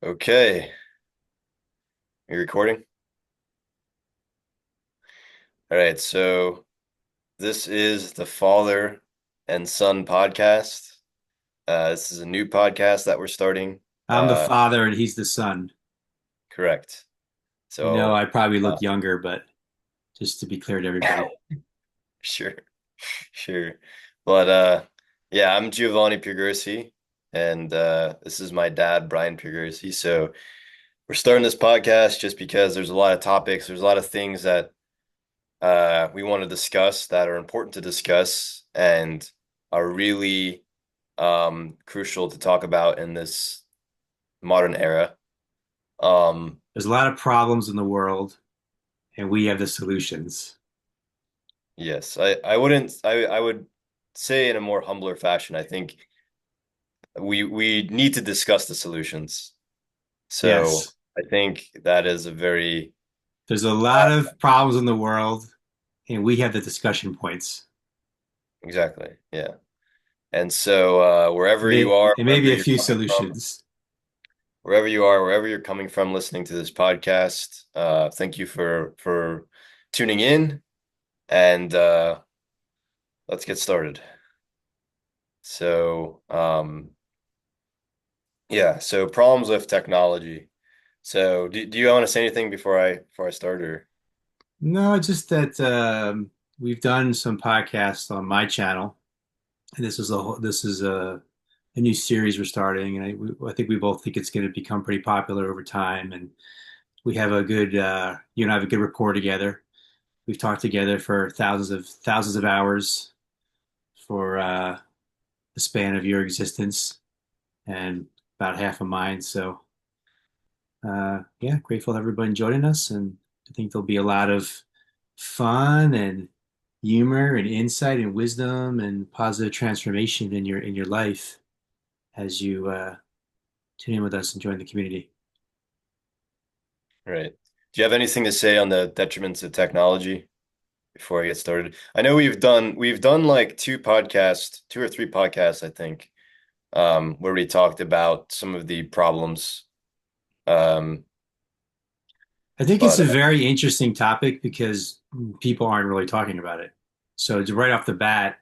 Okay, you recording? All right, so this is the Father and Son podcast. This is a new podcast that we're starting. I'm the father and he's the son. Correct. I know So, I probably uh, look younger, but just to be clear to everybody. sure, sure. But yeah, I'm Giovanni Piergrossi, and this is my dad, Brian Piergrossi. So we're starting this podcast just because there's a lot of topics, there's a lot of things that we want to discuss that are important to discuss and are really crucial to talk about in this modern era. Um, There's a lot of problems in the world, and we have the solutions. yes, I wouldn't I would say in a more humbler fashion, I think we need to discuss the solutions. So Yes, I think that is a very there's a lot of problems in the world, and we have the discussion points. exactly, yeah. And so It wherever you may, are, it may wherever be a you're few coming from, solutions. wherever you are, wherever you're coming from listening to this podcast. Thank you for tuning in and let's get started. So, yeah, so problems with technology. So, do you want to say anything before I start or No, just that we've done some podcasts on my channel, and this is a new series we're starting, and I think we both think it's going to become pretty popular over time, and we have a good you and I have a good rapport together. We've talked together for thousands of hours for the span of your existence and about half of mine. So yeah, grateful to everybody joining us, and I think there'll be a lot of fun and humor and insight and wisdom and positive transformation in your life as you tune in with us and join the community. right? Do you have anything to say on the detriments of technology before I get started? I know we've done like two or three podcasts, I think, where we talked about some of the problems. Um, I think it's but a very interesting topic because people aren't really talking about it. So right off the bat,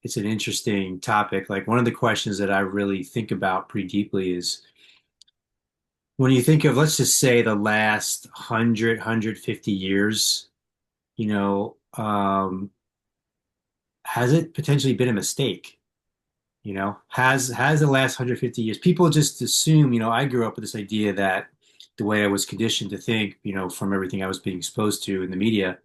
it's an interesting topic. Like one of the questions that I really think about pretty deeply is when you think of, let's just say the last 150 years, you know, has it potentially been a mistake? Has the last 150 years, people just assume, I grew up with this idea that the way I was conditioned to think, from everything I was being exposed to in the media,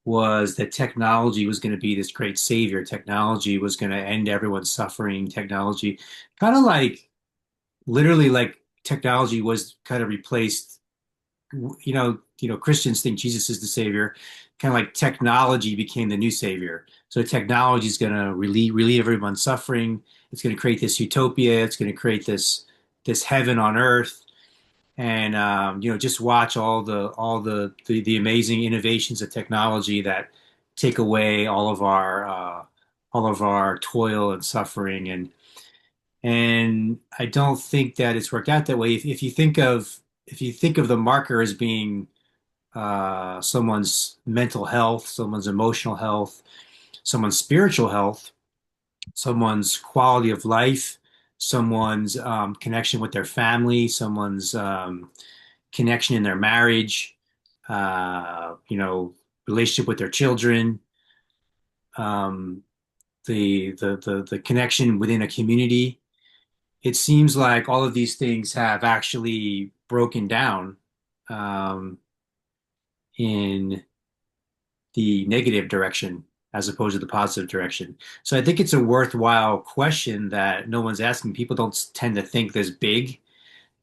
was that technology was going to be this great savior. Technology was going to end everyone's suffering. Technology, kind of like literally like technology was kind of replaced. Christians think Jesus is the savior. Kind of like technology became the new savior. So technology is going to relieve everyone's suffering. It's going to create this utopia. It's going to create this heaven on earth. And just watch all the amazing innovations of technology that take away all of our toil and suffering. And I don't think that it's worked out that way. If you think of the marker as being someone's mental health, someone's emotional health, someone's spiritual health, someone's quality of life, someone's connection with their family, someone's connection in their marriage, relationship with their children, um, the connection within a community. It seems like all of these things have actually broken down um, in the negative direction as opposed to the positive direction. So I think it's a worthwhile question that no one's asking. People don't tend to think this big.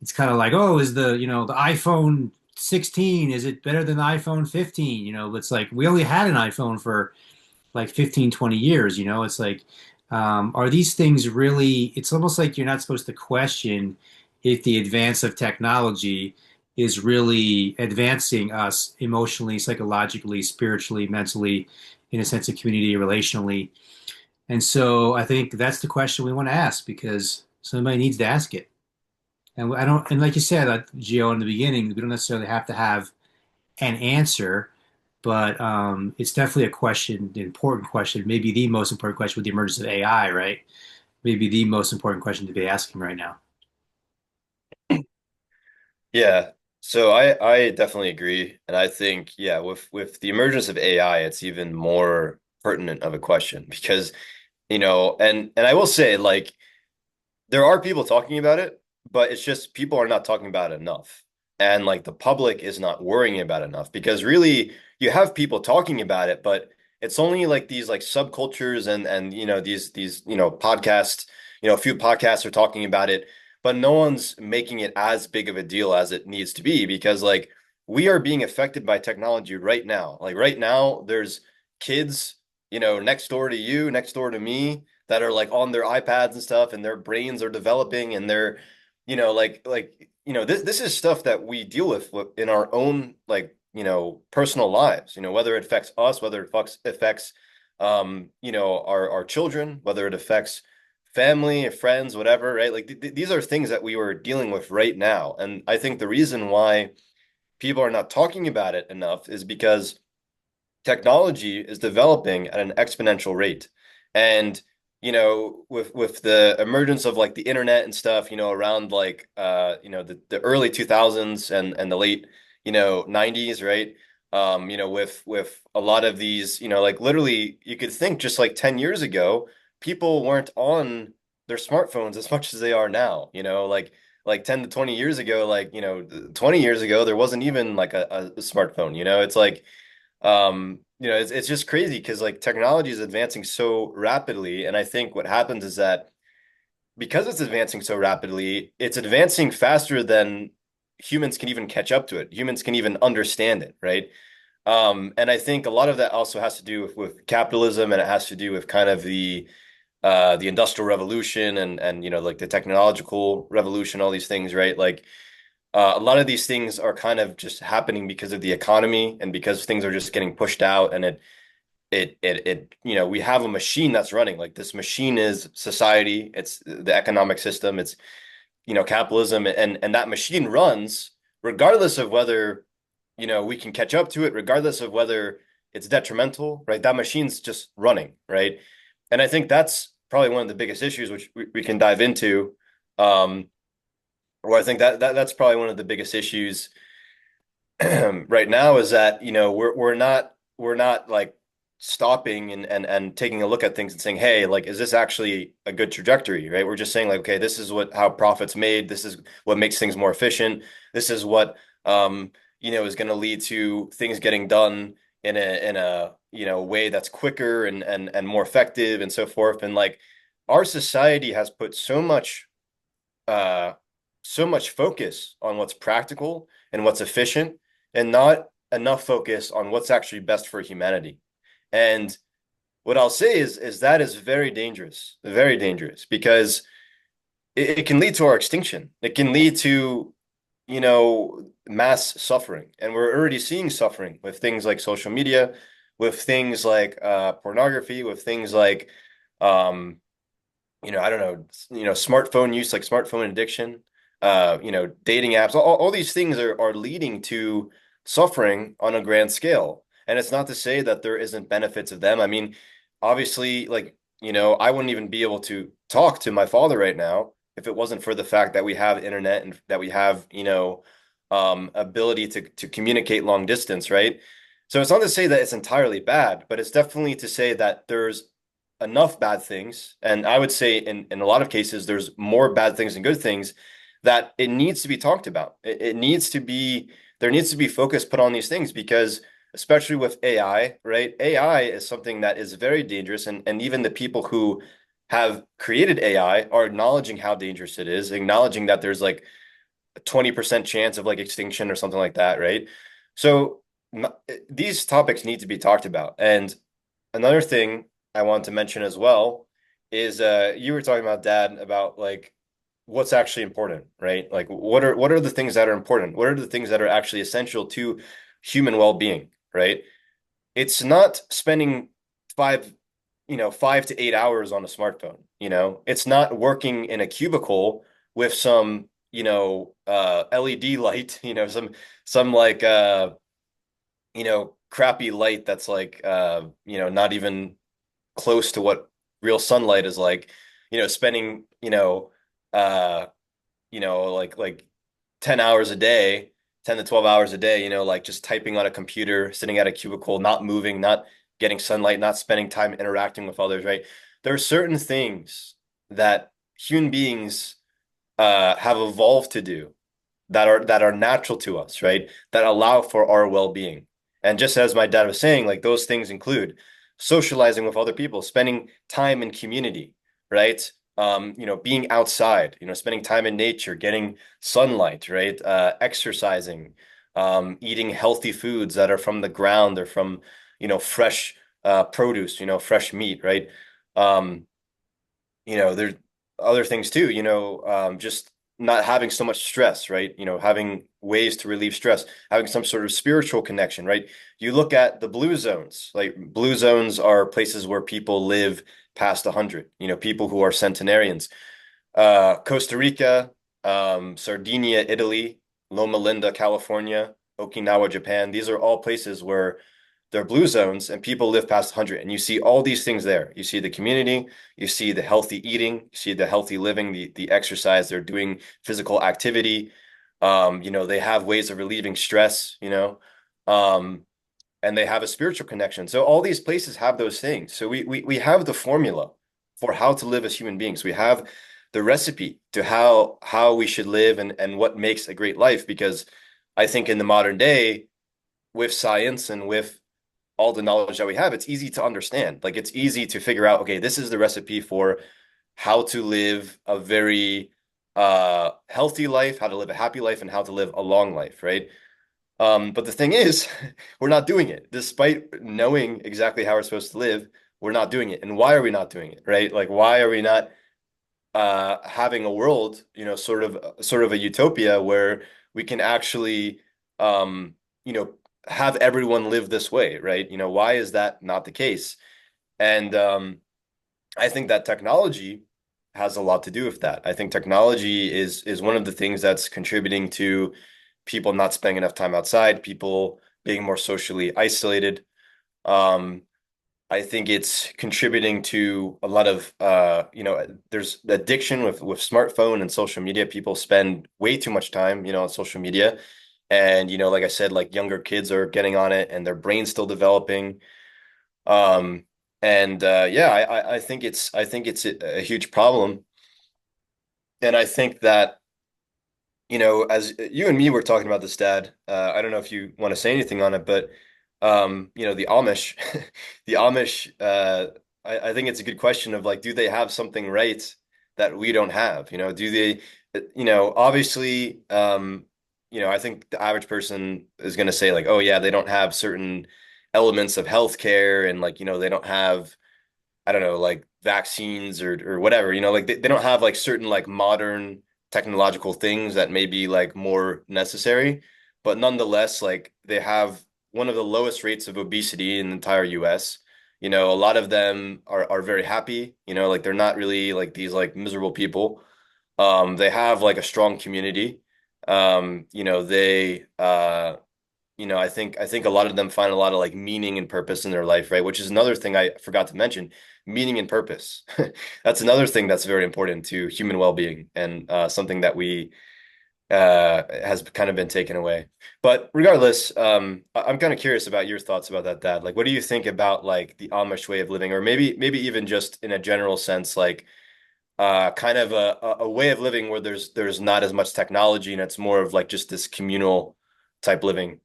It's kind of like, oh, is the iPhone 16, is it better than the iPhone 15? It's like we only had an iPhone for like 15, 20 years, It's like, are these things really, it's almost like you're not supposed to question if the advance of technology is really advancing us emotionally, psychologically, spiritually, mentally, in a sense of community, relationally. And so I think that's the question we want to ask because somebody needs to ask it. And I don't, and like you said, like Gio in the beginning, we don't necessarily have to have an answer, but it's definitely a question, an important question, maybe the most important question with the emergence of AI, right? Maybe the most important question to be asking right now. Yeah. So I definitely agree. And I think, yeah, with the emergence of AI, it's even more pertinent of a question because, and I will say, like, there are people talking about it, but it's just people are not talking about it enough. And like the public is not worrying about it enough because really you have people talking about it, but it's only like these like subcultures and these podcasts, a few podcasts are talking about it, but no one's making it as big of a deal as it needs to be because like we are being affected by technology right now. Like right now there's kids, next door to you, next door to me that are like on their iPads and stuff and their brains are developing and they're this is stuff that we deal with in our own like personal lives, whether it affects us, whether it affects our children, whether it affects family, friends, whatever, right? Like these are things that we were dealing with right now. And I think the reason why people are not talking about it enough is because technology is developing at an exponential rate. And with the emergence of like the internet and stuff, around like the early 2000s and the late 90s, right? With a lot of these, like literally you could think just like 10 years ago, people weren't on their smartphones as much as they are now, like 10 to 20 years ago, like 20 years ago there wasn't even like a smartphone, it's like it's just crazy because like technology is advancing so rapidly. And I think what happens is that because it's advancing so rapidly, it's advancing faster than humans can even catch up to it. Humans can even understand it, right? And I think a lot of that also has to do with capitalism and it has to do with kind of the industrial revolution and like the technological revolution, all these things, right? Like a lot of these things are kind of just happening because of the economy and because things are just getting pushed out and we have a machine that's running. Like this machine is society, it's the economic system, it's capitalism and that machine runs regardless of whether we can catch up to it, regardless of whether it's detrimental, right? That machine's just running, right? And I think that's probably one of the biggest issues which we can dive into. Or I think that's probably one of the biggest issues right now is that we're not like stopping and taking a look at things and saying, hey, like is this actually a good trajectory, right? We're just saying like, okay, this is how profits made, this is what makes things more efficient, this is what is going to lead to things getting done in a way that's quicker and more effective and so forth. And like our society has put uh so much focus on what's practical and what's efficient and not enough focus on what's actually best for humanity. And what I'll say is that is very dangerous because it can lead to our extinction. It can lead to, mass suffering. And we're already seeing suffering with things like social media, with things like pornography, with things like um, I don't know, smartphone use, like smartphone addiction, dating apps, all these things are leading to suffering on a grand scale. And it's not to say that there isn't benefits of them. I mean, obviously, like, I wouldn't even be able to talk to my father right now if it wasn't for the fact that we have internet and that we have, ability to communicate long distance, right? So it's not to say that it's entirely bad, but it's definitely to say that there's enough bad things, and I would say in a lot of cases there's more bad things than good things, that it needs to be talked about. It needs to be there needs to be focus put on these things because especially with AI, right? AI is something that is very dangerous and even the people who have created AI are acknowledging how dangerous it is, acknowledging that there's like a 20% chance of like extinction or something like that, right? So these topics need to be talked about. And another thing I want to mention as well is you were talking about dad about like what's actually important, right? Like what are the things that are important? What are the things that are actually essential to human well-being, right? It's not spending five, 5 to 8 hours on a smartphone, It's not working in a cubicle with some, LED light, some like crappy light that's like not even close to what real sunlight is like, spending, uh, like 10 hours a day, 10 to 12 hours a day, like just typing on a computer, sitting at a cubicle, not moving, not getting sunlight, not spending time interacting with others, right? There are certain things that human beings have evolved to do that are natural to us, right? That allow for our well-being. And just as my dad was saying, like those things include socializing with other people, spending time in community, right? Being outside, spending time in nature, getting sunlight, right? Exercising, eating healthy foods that are from the ground or from, fresh produce, fresh meat, right? Um, there's other things too, just not having so much stress, right? Having ways to relieve stress, having some sort of spiritual connection, right? You look at the blue zones, like blue zones are places where people live past 100, people who are centenarians. Costa Rica, Sardinia, Italy, Loma Linda, California, Okinawa, Japan. These are all places where they're blue zones and people live past 100. And you see all these things there. You see the community, you see the healthy eating, you see the healthy living, the exercise, they're doing physical activity. They have ways of relieving stress, um, and they have a spiritual connection. So all these places have those things. So we have the formula for how to live as human beings. We have the recipe to how we should live and what makes a great life. Because I think in the modern day, with science and with all the knowledge that we have, it's easy to understand. Like it's easy to figure out, okay, this is the recipe for how to live a very healthy life, how to live a happy life, and how to live a long life, right? But the thing is, we're not doing it. Despite knowing exactly how we're supposed to live, we're not doing it. And why are we not doing it, right? Like, why are we not having a world, sort of a utopia where we can actually, um, you know, have everyone live this way, right? Why is that not the case? And I think that technology has a lot to do with that. I think technology is one of the things that's contributing to people not spending enough time outside, people being more socially isolated. Um, I think it's contributing to a lot of there's addiction with smartphone and social media. People spend way too much time, on social media. And like I said, like younger kids are getting on it and their brain's still developing. Um, and yeah, I think it's a huge problem. And I think that as you and me were talking about this, Dad, I don't know if you want to say anything on it, but the Amish, the Amish, I think it's a good question of like, do they have something right that we don't have? Do they, obviously, I think the average person is going to say like, oh yeah, they don't have certain elements of healthcare and like, they don't have I don't know, like vaccines or whatever, like they don't have like certain like modern technological things that may be like more necessary, but nonetheless, like they have one of the lowest rates of obesity in the entire US. A lot of them are very happy, like they're not really like these like miserable people. They have like a strong community. They I think a lot of them find a lot of like meaning and purpose in their life, right? Which is another thing I forgot to mention, meaning and purpose. That's another thing that's very important to human well-being and something that we has kind of been taken away. But regardless, I'm kind of curious about your thoughts about that, Dad. Like, what do you think about like the Amish way of living, or maybe even just in a general sense, like kind of a way of living where there's not as much technology and it's more of like just this communal type living.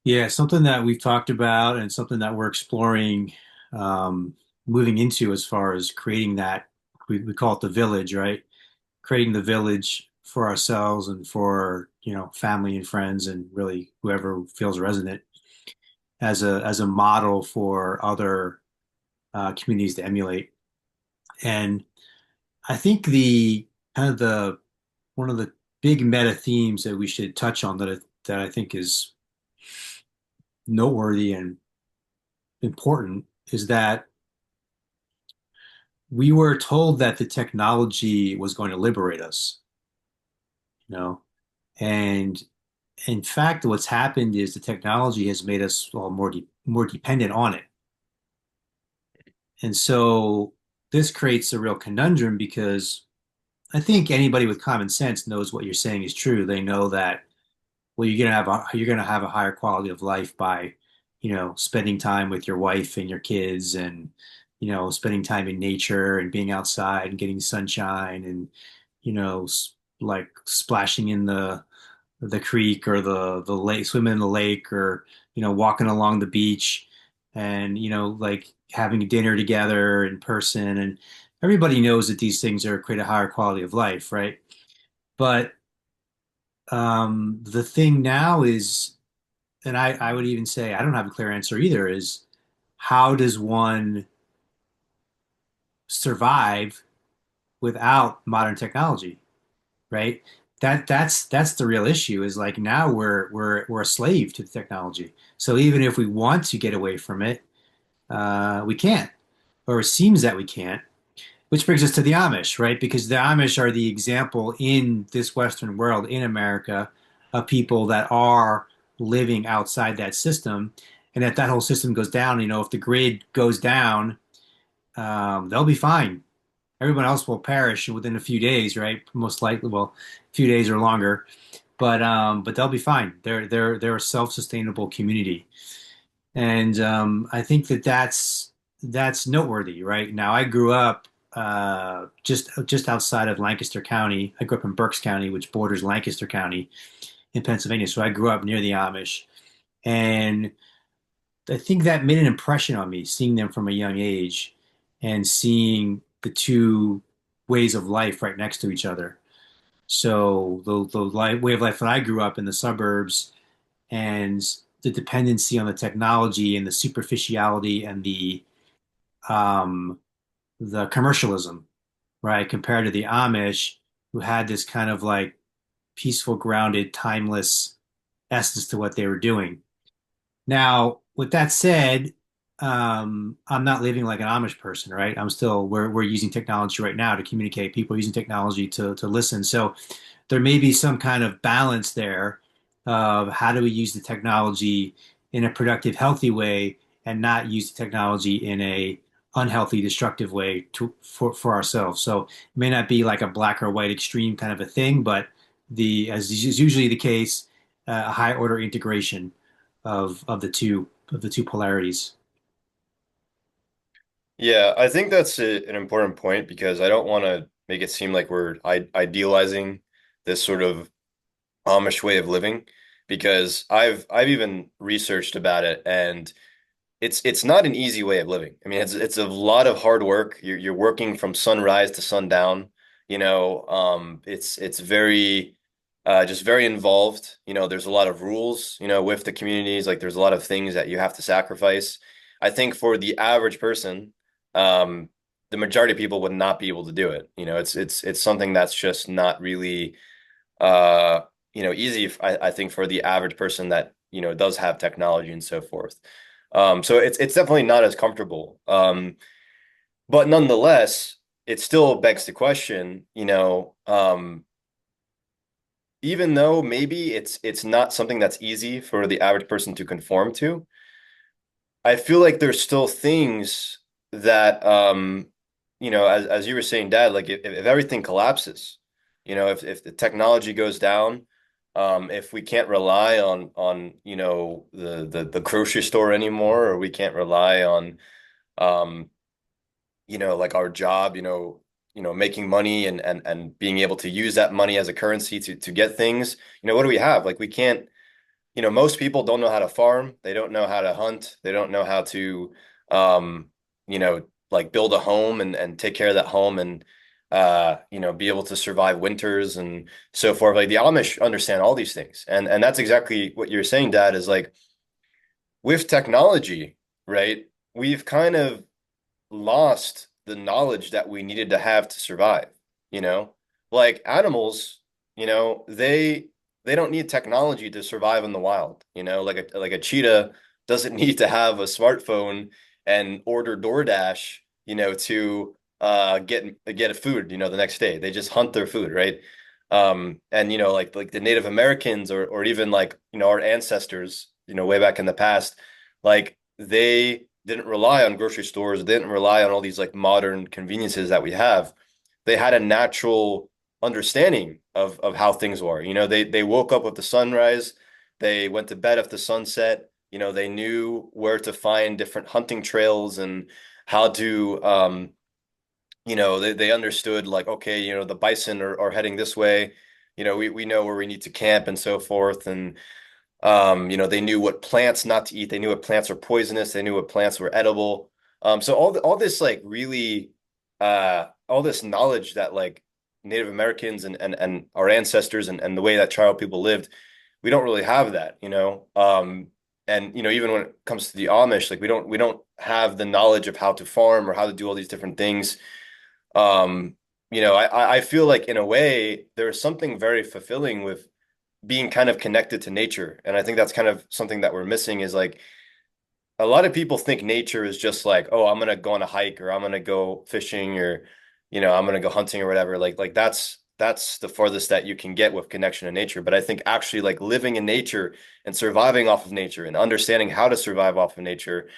Yeah, something that we've talked about and something that we're exploring, um, moving into as far as creating that, we call it the village, right? Creating the village for ourselves and for, family and friends and really whoever feels resonant as a model for other communities to emulate. And I think the kind of the one of the big meta themes that we should touch on that I think is noteworthy and important is that we were told that the technology was going to liberate us. know. And in fact, what's happened is the technology has made us all more dependent on it. And so this creates a real conundrum because I think anybody with common sense knows what you're saying is true. They know that well, you're gonna have a higher quality of life by, spending time with your wife and your kids, and spending time in nature and being outside and getting sunshine, and like splashing in the creek or the lake, swimming in the lake, or walking along the beach, and like having dinner together in person. And everybody knows that these things are create a higher quality of life, right? But the thing now is, and I would even say I don't have a clear answer either, is how does one survive without modern technology, right? That's the real issue is like now we're a slave to the technology. So even if we want to get away from it, we can't, or it seems that we can't. Which brings us to the Amish, right? Because the Amish are the example in this Western world, in America, of people that are living outside that system. And if that whole system goes down, if the grid goes down, they'll be fine. Everyone else will perish within a few days, right? Most likely, well, a few days or longer. But they'll be fine. They're a self-sustainable community. And I think that's noteworthy, right? Now, I grew up just outside of Lancaster County. I grew up in Berks County, which borders Lancaster County in Pennsylvania. So I grew up near the Amish, and I think that made an impression on me, seeing them from a young age and seeing the two ways of life right next to each other. So the way of life that I grew up in the suburbs and the dependency on the technology and the superficiality and um, the commercialism, right? Compared to the Amish, who had this kind of like peaceful, grounded, timeless essence to what they were doing. Now, with that said, I'm not living like an Amish person, right? We're using technology right now to communicate. People are using technology to listen. So there may be some kind of balance there of how do we use the technology in a productive, healthy way and not use the technology in a unhealthy, destructive way for ourselves. So it may not be like a black or white extreme kind of a thing, but as is usually the case, a high order integration of the two polarities. Yeah, I think that's an important point because I don't want to make it seem like we're I idealizing this sort of Amish way of living because I've even researched about it and it's not an easy way of living. I mean, it's a lot of hard work. You're working from sunrise to sundown. It's very just very involved. There's a lot of rules, with the communities. Like there's a lot of things that you have to sacrifice. I think for the average person, um, the majority of people would not be able to do it. It's something that's just not really uh, easy, I think, for the average person that, does have technology and so forth. So it's definitely not as comfortable. But nonetheless, it still begs the question, even though maybe it's not something that's easy for the average person to conform to, I feel like there's still things that as you were saying, Dad, like if everything collapses, if the technology goes down, if we can't rely on the grocery store anymore, or we can't rely on um like our job, making money and being able to use that money as a currency to get things, what do we have? Like we can't, most people don't know how to farm. They don't know how to hunt. They don't know how to, like build a home and take care of that home and, be able to survive winters and so forth. Like the Amish understand all these things. And that's exactly what you're saying, Dad, is like with technology, right? We've kind of lost the knowledge that we needed to have to survive, you know? Like animals, they don't need technology to survive in the wild, like a cheetah doesn't need to have a smartphone and order DoorDash, to get a food, the next day. They just hunt their food, right? And like the Native Americans or even like our ancestors, way back in the past, like they didn't rely on grocery stores, they didn't rely on all these like modern conveniences that we have. They had a natural understanding of how things were. They woke up with the sunrise, they went to bed at the sunset. They knew where to find different hunting trails and how to they understood like, okay, the bison are heading this way. We know where we need to camp and so forth. And they knew what plants not to eat. They knew what plants were poisonous. They knew what plants were edible. So all this like really all this knowledge that like Native Americans and our ancestors and the way that tribal people lived, we don't really have that. And even when it comes to the Amish, like we don't have the knowledge of how to farm or how to do all these different things. Um, I feel like in a way there's something very fulfilling with being kind of connected to nature. And I think that's kind of something that we're missing is like a lot of people think nature is just like, oh, I'm gonna go on a hike or I'm gonna go fishing or I'm gonna go hunting or whatever. Like that's the farthest that you can get with connection to nature. But I think actually like living in nature and surviving off of nature and understanding how to survive off of nature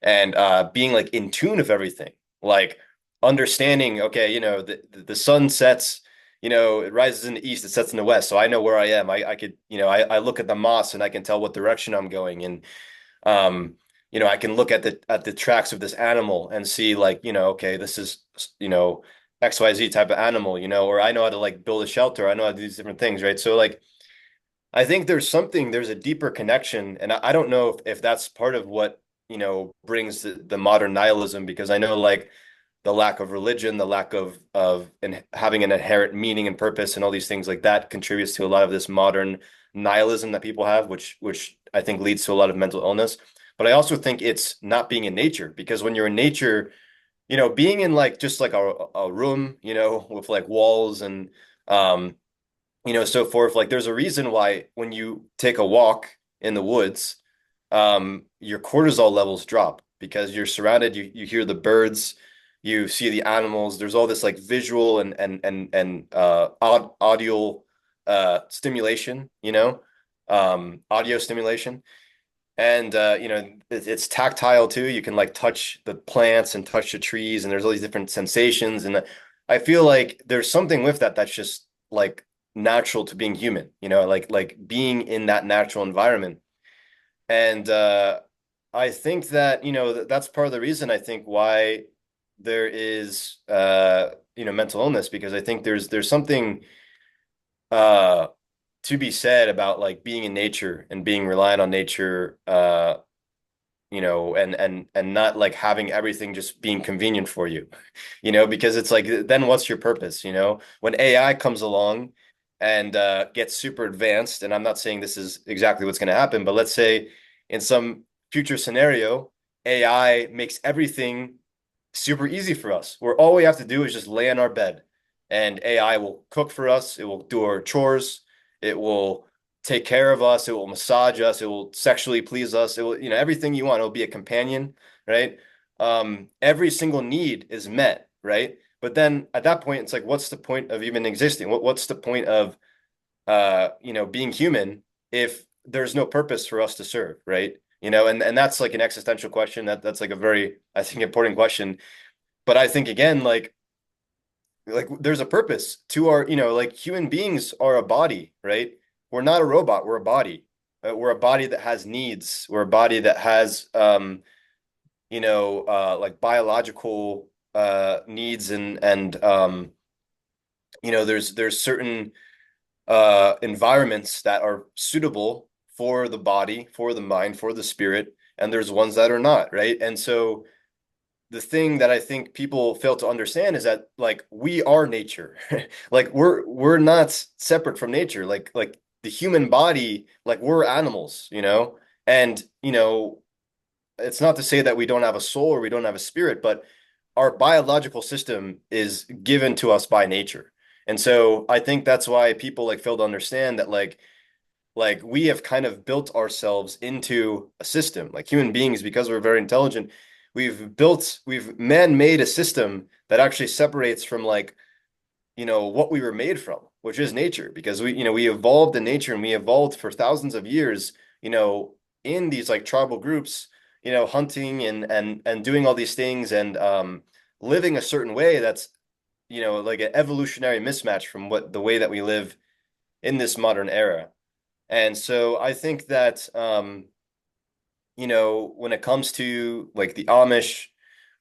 and being like in tune with everything, like understanding, okay, the sun sets, it rises in the east, it sets in the west, so I know where I am. I could, I look at the moss and I can tell what direction I'm going, and um, I can look at the tracks of this animal and see like, okay, this is XYZ type of animal, or I know how to like build a shelter, I know how to do these different things, right? So like I think there's a deeper connection, and I don't know if that's part of what, brings the modern nihilism, because I know like the lack of religion, the lack of and having an inherent meaning and purpose and all these things like that contributes to a lot of this modern nihilism that people have, which I think leads to a lot of mental illness. But I also think it's not being in nature, because when you're in nature, being in like just like a room, with like walls and um so forth. Like there's a reason why when you take a walk in the woods, your cortisol levels drop because you're surrounded, you hear the birds, you see the animals, there's all this like visual and audio stimulation, audio stimulation. And it's tactile too. You can like touch the plants and touch the trees, and there's all these different sensations. And I feel like there's something with that that's just like natural to being human, like being in that natural environment. And I think that, that's part of the reason I think why there is mental illness, because I think there's something uh to be said about like being in nature and being reliant on nature, and not like having everything just being convenient for you, because it's like, then what's your purpose, when AI comes along and gets super advanced, and I'm not saying this is exactly what's going to happen, but let's say in some future scenario, AI makes everything super easy for us, where all we have to do is just lay in our bed and AI will cook for us, it will do our chores, it will take care of us, it will massage us, it will sexually please us, it will, everything you want, it will be a companion, right? Every single need is met, right? But then at that point, it's like, what's the point of even existing? What's the point of being human if there's no purpose for us to serve, right? And that's like an existential question. That's like a very, I think, important question. But I think again, like there's a purpose to our, like human beings are a body, right? We're not a robot, we're a body. We're a body that has needs. We're a body that has like biological needs and there's certain environments that are suitable for the body, for the mind, for the spirit, and there's ones that are not, right? And so the thing that I think people fail to understand is that like we are nature. Like we're not separate from nature. Like the human body, like we're animals, And it's not to say that we don't have a soul or we don't have a spirit, but our biological system is given to us by nature. And so I think that's why people like fail to understand that like we have kind of built ourselves into a system. Like human beings, because we're very intelligent, we've man-made a system that actually separates from like, what we were made from, which is nature, because we evolved in nature and we evolved for thousands of years, you know, in these like tribal groups, hunting and doing all these things and living a certain way that's, like an evolutionary mismatch from what the way that we live in this modern era. And so I think that when it comes to like the Amish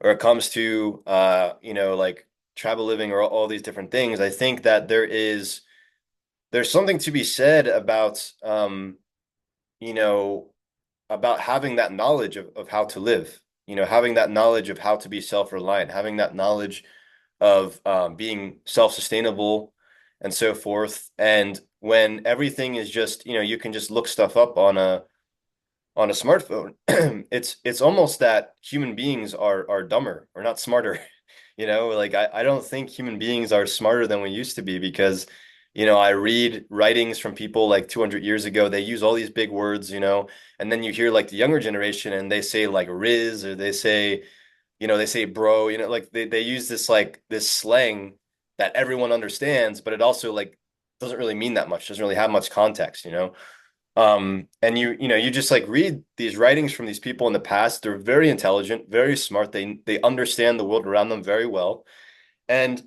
or it comes to like tribal living or all these different things, I think that there's something to be said you know, about having that knowledge of how to live, having that knowledge of how to be self-reliant, having that knowledge of being self-sustainable and so forth. And when everything is just, you can just look stuff up on a smartphone, it's almost that human beings are dumber or not smarter. Like I don't think human beings are smarter than we used to be because, I read writings from people like 200 years ago. They use all these big words, and then you hear like the younger generation and they say like Riz or they say bro, like they use this slang that everyone understands, but it also like doesn't really mean that much, doesn't really have much context. And you just like read these writings from these people in the past. They're very intelligent, very smart. They understand the world around them very well. And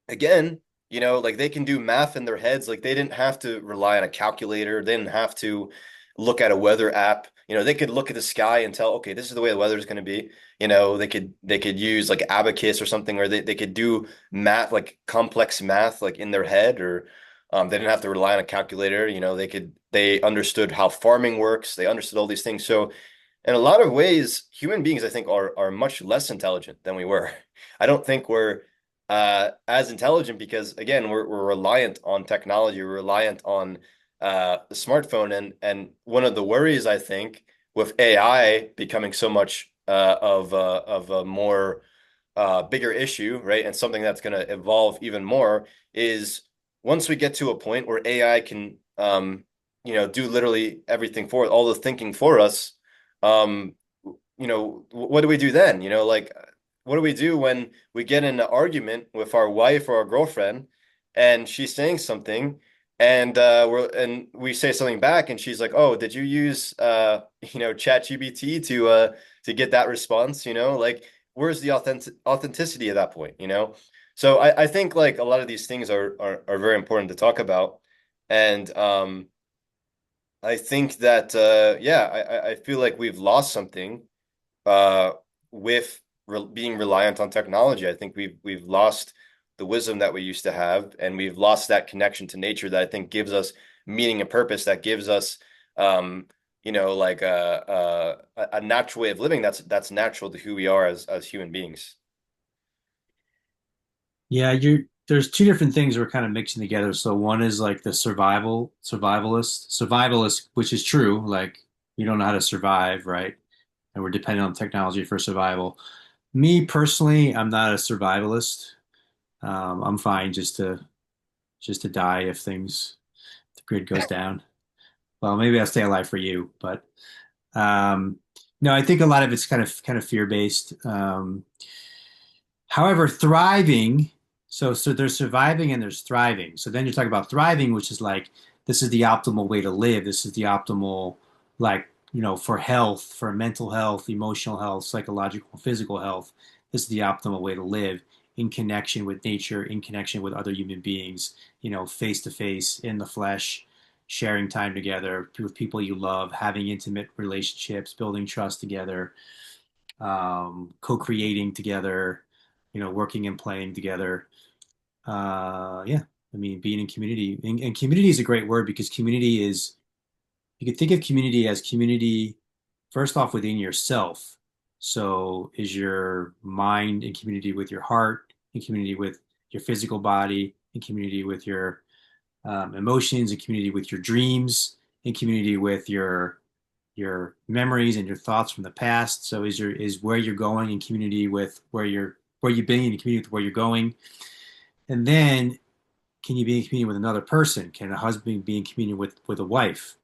again, like they can do math in their heads. Like they didn't have to rely on a calculator. They didn't have to look at a weather app. They could look at the sky and tell, okay, this is the way the weather is going to be. They could use like abacus or something, or they could do math, like complex math, like in their head, or they didn't have to rely on a calculator. They understood how farming works. They understood all these things. So in a lot of ways, human beings, I think, are much less intelligent than we were. I don't think we're as intelligent because, again, we're reliant on technology, we're reliant on the smartphone, and one of the worries, I think, with AI becoming so much of a more bigger issue, right, and something that's going to evolve even more, is once we get to a point where AI can, do literally everything for all the thinking for us. um, what do we do then? Like, what do we do when we get in an argument with our wife or our girlfriend and she's saying something and we say something back and she's like, "Oh, did you use ChatGPT to get that response?" Like where's the authenticity at that point? So I think like a lot of these things are very important to talk about. And I think that yeah, I feel like we've lost something uh, with being reliant on technology. I think we've lost the wisdom that we used to have, and we've lost that connection to nature that I think gives us meaning and purpose. That gives us, like a natural way of living that's natural to who we are as human beings. Yeah, there's two different things we're kind of mixing together. So one is like the survivalist, which is true. Like you don't know how to survive, right? And we're dependent on technology for survival. Me personally, I'm not a survivalist. I'm fine just to die if the grid goes down. Well, maybe I'll stay alive for you, but um, no, I think a lot of it's kind of fear based. However, thriving, so there's surviving and there's thriving. So then you're talking about thriving, which is like this is the optimal way to live. This is the optimal, like, for health, for mental health, emotional health, psychological, physical health. This is the optimal way to live in connection with nature, in connection with other human beings, face to face, in the flesh, sharing time together with people you love, having intimate relationships, building trust together, co-creating together, working and playing together. Yeah, I mean, being in community, and community is a great word because community is, you can think of community as community first off within yourself. So is your mind in community with your heart, in community with your physical body, in community with your emotions, in community with your dreams, in community with your memories and your thoughts from the past. So is where you're going in community with where you've been in community with where you're going. And then can you be in communion with another person? Can a husband be in communion with a wife?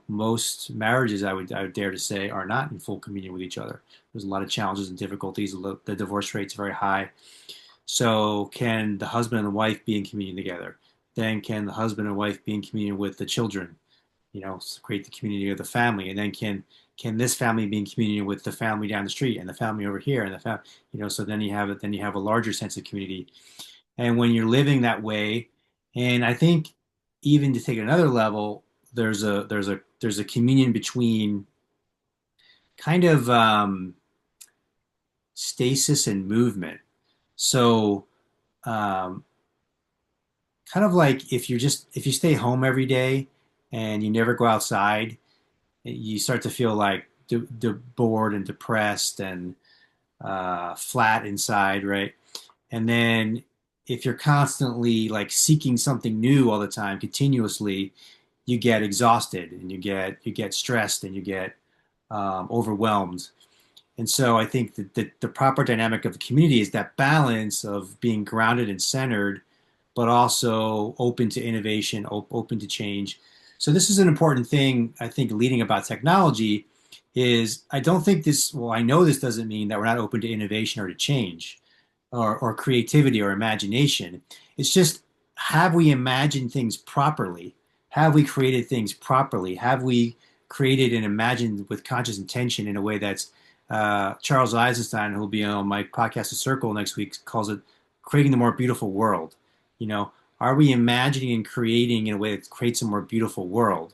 Most marriages I would dare to say are not in full communion with each other. There's a lot of challenges and difficulties. The divorce rate's very high. So can the husband and the wife be in communion together? Then can the husband and wife be in communion with the children? Create the community of the family, and then can this family be in communion with the family down the street and the family over here and the family, so then you have a larger sense of community. And when you're living that way, and I think even to take it another level, there's a communion between kind of stasis and movement. So um, kind of like if you stay home every day and you never go outside, you start to feel like bored and depressed and flat inside, right? And then if you're constantly like seeking something new all the time, continuously, you get exhausted and you get stressed and you get overwhelmed. And so I think that the proper dynamic of the community is that balance of being grounded and centered, but also open to innovation, open to change. So this is an important thing, I think, leading about technology is I don't think this, well, I know this doesn't mean that we're not open to innovation or to change or creativity or imagination. It's just, have we imagined things properly? Have we created things properly? Have we created and imagined with conscious intention in a way that's Charles Eisenstein, who will be on my podcast, The Circle, next week, calls it creating the more beautiful world. You know, are we imagining and creating in a way that creates a more beautiful world?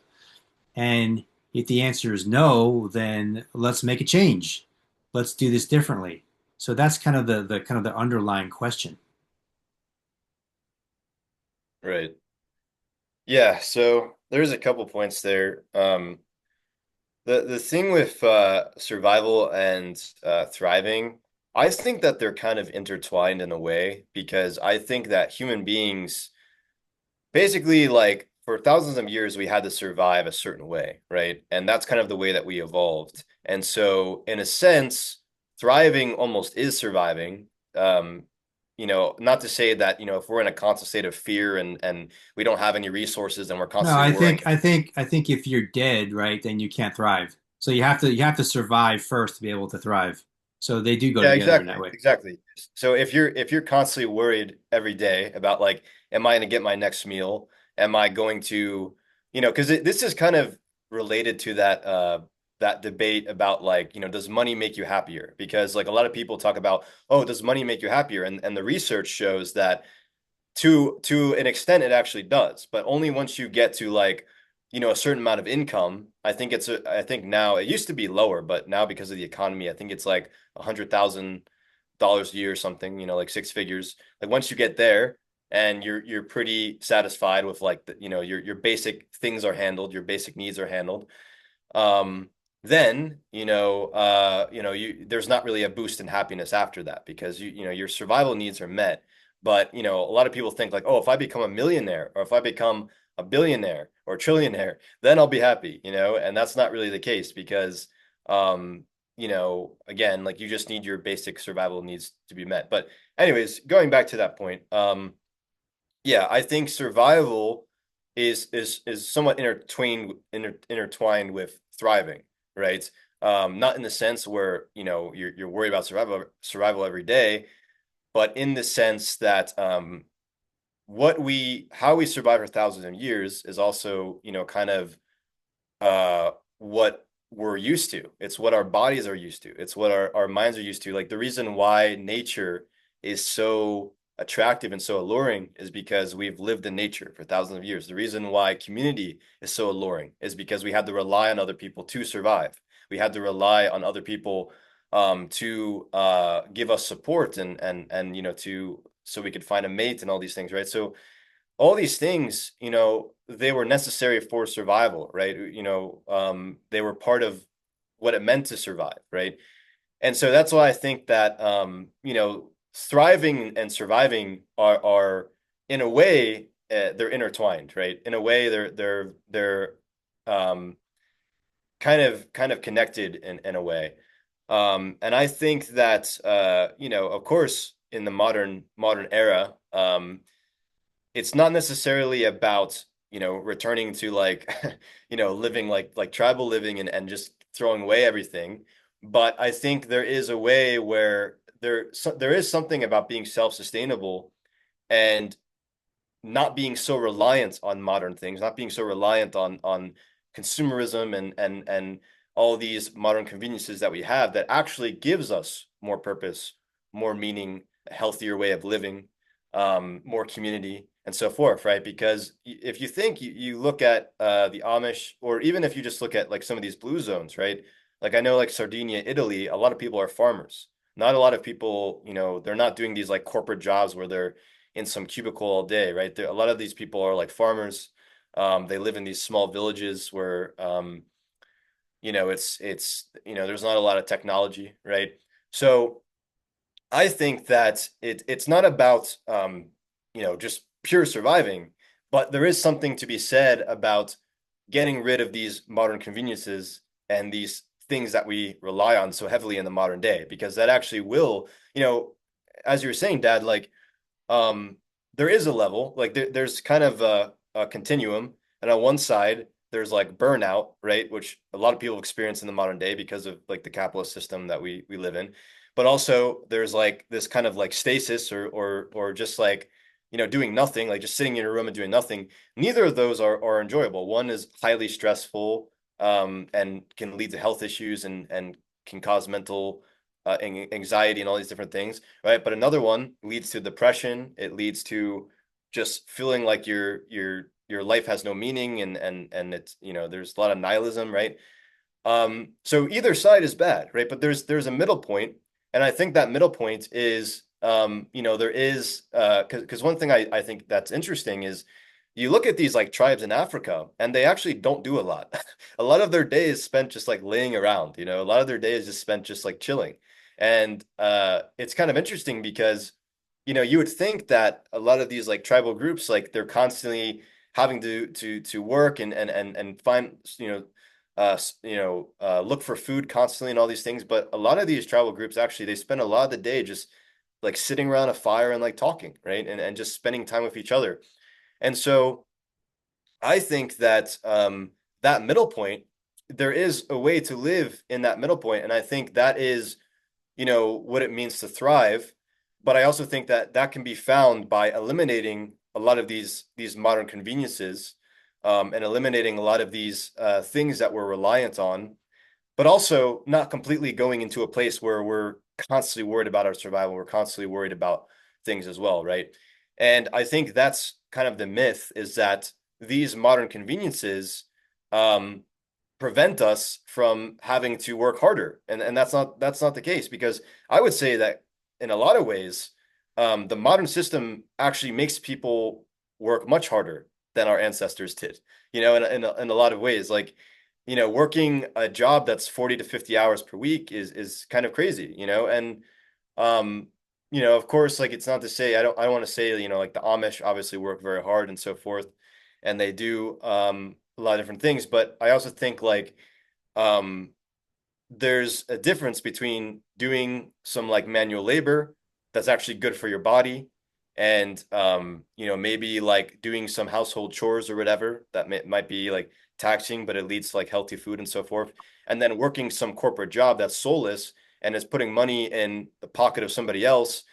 And if the answer is no, then let's make a change. Let's do this differently. So that's kind of the underlying question. Right. Yeah, so there's a couple points there. The thing with survival and thriving, I think that they're kind of intertwined in a way because I think that human beings basically like for thousands of years we had to survive a certain way, right? And that's kind of the way that we evolved. And so in a sense, thriving almost is surviving. Um, not to say that, if we're in a constant state of fear and we don't have any resources and we're No, constantly I worrying. think I think I think if you're dead, right, then you can't thrive. So you have to survive first to be able to thrive. So they do go Yeah, together in that exactly. way. Exactly. So if you're constantly worried every day about like, am I going to get my next meal? Am I going to, because this is kind of related to that debate about like, does money make you happier? Because like a lot of people talk about, oh, does money make you happier? And the research shows that to an extent it actually does, but only once you get to like, a certain amount of income. I think now it used to be lower, but now because of the economy, I think it's like $100,000 a year or something, like six figures. Like once you get there and you're pretty satisfied with like your basic things are handled, your basic needs are handled. Um, then, there's not really a boost in happiness after that because your survival needs are met. But, a lot of people think like, oh, if I become a millionaire or if I become a billionaire or a trillionaire, then I'll be happy, and that's not really the case because, again, like you just need your basic survival needs to be met. But anyways, going back to that point, yeah, I think survival is somewhat intertwined with thriving, right? Not in the sense where, you're worried about survival every day, but in the sense that how we survive for thousands of years is also, kind of what we're used to. It's what our bodies are used to. It's what our minds are used to. Like the reason why nature is so attractive and so alluring is because we've lived in nature for thousands of years. The reason why community is so alluring is because we had to rely on other people to survive. We had to rely on other people to give us support and to so we could find a mate and all these things, right? So all these things, they were necessary for survival, right? They were part of what it meant to survive, right? And so that's why I think that thriving and surviving are in a way they're intertwined, right? In a way they're um, kind of connected in a way. And I think that of course, in the modern era, it's not necessarily about, returning to like, living like tribal living and just throwing away everything. But I think there is a way where there is something about being self-sustainable and not being so reliant on modern things, not being so reliant on consumerism and all these modern conveniences that we have that actually gives us more purpose, more meaning, a healthier way of living, more community, and so forth, right? Because if you think you look at the Amish, or even if you just look at like some of these blue zones, right? Like I know like Sardinia, Italy, a lot of people are farmers. Not a lot of people, they're not doing these like corporate jobs where they're in some cubicle all day, right? A lot of these people are like farmers. They live in these small villages where there's not a lot of technology, right? So I think that it's not about just pure surviving, but there is something to be said about getting rid of these modern conveniences and these things that we rely on so heavily in the modern day, because that actually will, as you were saying, Dad, like um, there is a level, like there's kind of a continuum, and on one side there's like burnout, right, which a lot of people experience in the modern day because of like the capitalist system that we live in. But also there's like this kind of like stasis or just like doing nothing, like just sitting in a room and doing nothing. Neither of those are enjoyable. One is highly stressful, and can lead to health issues and can cause mental anxiety and all these different things, right? But another one leads to depression. It leads to just feeling like your life has no meaning, and it's there's a lot of nihilism, right? So either side is bad, right? But there's a middle point, and I think that middle point is there is because one thing I think that's interesting is you look at these like tribes in Africa and they actually don't do a lot. A lot of their day is spent just like laying around, a lot of their day is just spent just like chilling. And it's kind of interesting because you would think that a lot of these like tribal groups, like they're constantly having to work and find look for food constantly and all these things. But a lot of these tribal groups actually they spend a lot of the day just like sitting around a fire and like talking, right? And just spending time with each other. And so I think that that middle point, there is a way to live in that middle point, and I think that is what it means to thrive. But I also think that that can be found by eliminating a lot of these modern conveniences, and eliminating a lot of these things that we're reliant on, but also not completely going into a place where we're constantly worried about our survival. We're constantly worried about things as well, right? And I think that's kind of the myth, is that these modern conveniences um, prevent us from having to work harder. And that's not the case, because I would say that in a lot of ways, the modern system actually makes people work much harder than our ancestors did, in a lot of ways. Like, working a job that's 40 to 50 hours per week is kind of crazy, and um, of course, like it's not to say I don't want to say, like the Amish obviously work very hard and so forth, and they do a lot of different things, but I also think like um there's a difference between doing some like manual labor that's actually good for your body, and maybe like doing some household chores or whatever that might be like taxing, but it leads to like healthy food and so forth, and then working some corporate job that's soulless and is putting money in the pocket of somebody else,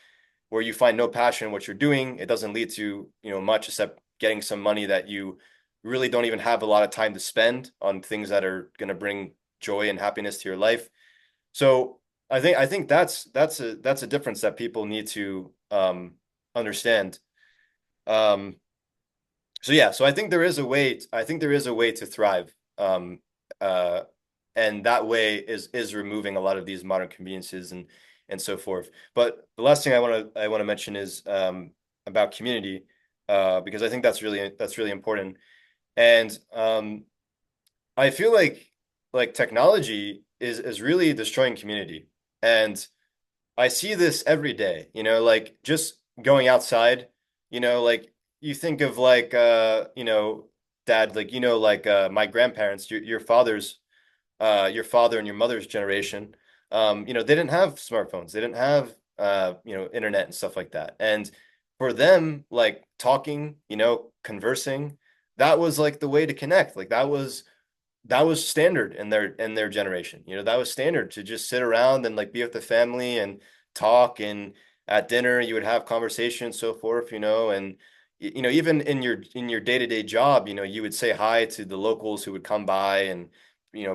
where you find no passion in what you're doing. It doesn't lead to much except getting some money that you really don't even have a lot of time to spend on things that are going to bring joy and happiness to your life. So I think that's a difference that people need to understand. Um, so yeah, so I think there is a way. I think there is a way to thrive, uh, and that way is removing a lot of these modern conveniences and so forth. But the last thing I want to mention is about community, because I think that's really important. And I feel like technology is really destroying community. And I see this every day, like just going outside, like you think of like dad, like like my grandparents, your father and your mother's generation, they didn't have smartphones. They didn't have internet and stuff like that. And for them, like talking, conversing, that was like the way to connect. Like that was standard in their generation. That was standard to just sit around and like be with the family and talk, and at dinner you would have conversation, so forth, and even in your day-to-day job, you would say hi to the locals who would come by and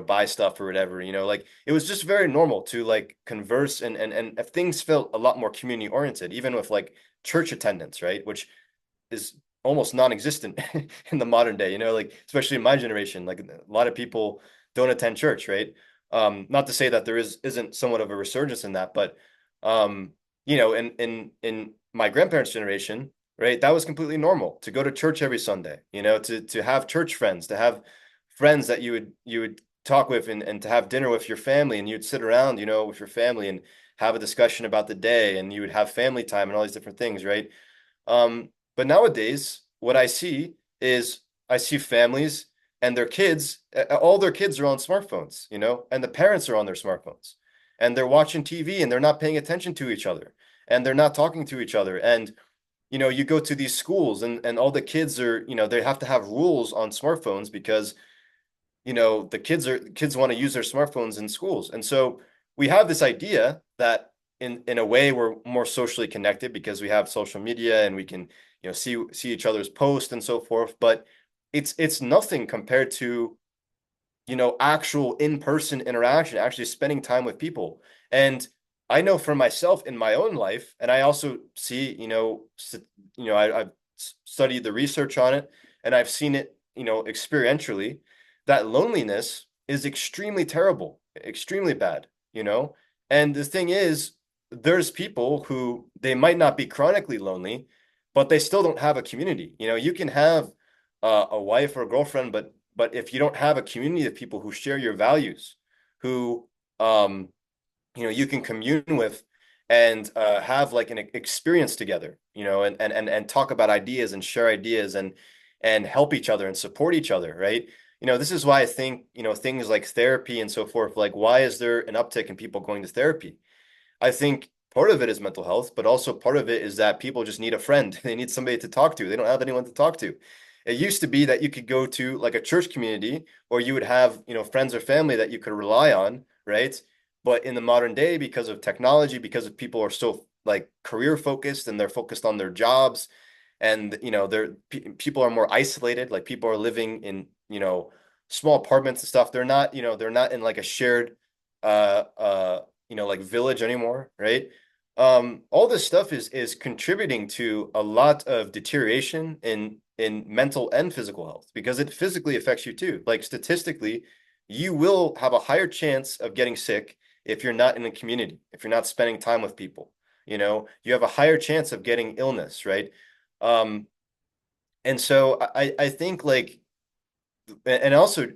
buy stuff or whatever, like it was just very normal to like converse, and if things felt a lot more community oriented, even with like church attendance, right? Which is almost non-existent in the modern day, like especially in my generation, like a lot of people don't attend church, right? Not to say that there isn't somewhat of a resurgence in that, but um, in my grandparents' generation, right, that was completely normal to go to church every Sunday, to have church friends, to have friends that you would talk with, and to have dinner with your family, and you'd sit around, with your family and have a discussion about the day, and you would have family time and all these different things, right? But nowadays, what I see is I see families and their kids, all their kids are on smartphones, and the parents are on their smartphones, and they're watching TV, and they're not paying attention to each other, and they're not talking to each other. And you go to these schools, and all the kids are, they have to have rules on smartphones because the kids want to use their smartphones in schools. And so we have this idea that in a way we're more socially connected because we have social media, and we can see each other's posts and so forth, but it's nothing compared to actual in-person interaction, actually spending time with people. And I know for myself in my own life, and I also see, I've studied the research on it, and I've seen it, experientially, that loneliness is extremely terrible, extremely bad, And the thing is, there's people who they might not be chronically lonely, but they still don't have a community. You can have a wife or a girlfriend, but if you don't have a community of people who share your values, who um, you can commune with, and have like an experience together, and talk about ideas and share ideas, and help each other and support each other, right? This is why I think, things like therapy and so forth, like why is there an uptick in people going to therapy? I think part of it is mental health, but also part of it is that people just need a friend. They need somebody to talk to. They don't have anyone to talk to. It used to be that you could go to like a church community, or you would have, friends or family that you could rely on, right? But in the modern day, because of technology, because of people are so like career focused, and they're focused on their jobs, and people are more isolated, like people are living in, small apartments and stuff. They're not in like a shared like village anymore, right? All this stuff is contributing to a lot of deterioration in mental and physical health, because it physically affects you too. Like statistically, you will have a higher chance of getting sick if you're not in a community, if you're not spending time with people. You have a higher chance of getting illness, right? Um, and so I think like, and also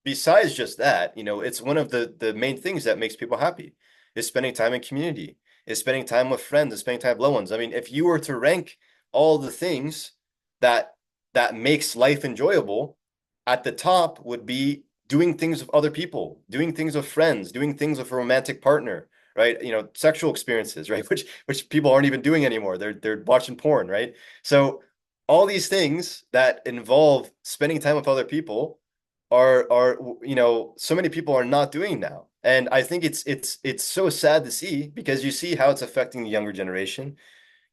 besides just that, it's one of the main things that makes people happy is spending time in community, is spending time with friends, is spending time with loved ones. I mean, if you were to rank all the things that that makes life enjoyable, at the top would be doing things with other people, doing things with friends, doing things with a romantic partner, right? Sexual experiences, right? Which people aren't even doing anymore. They're watching porn, right? So all these things that involve spending time with other people are so many people are not doing now. And I think it's so sad to see, because you see how it's affecting the younger generation.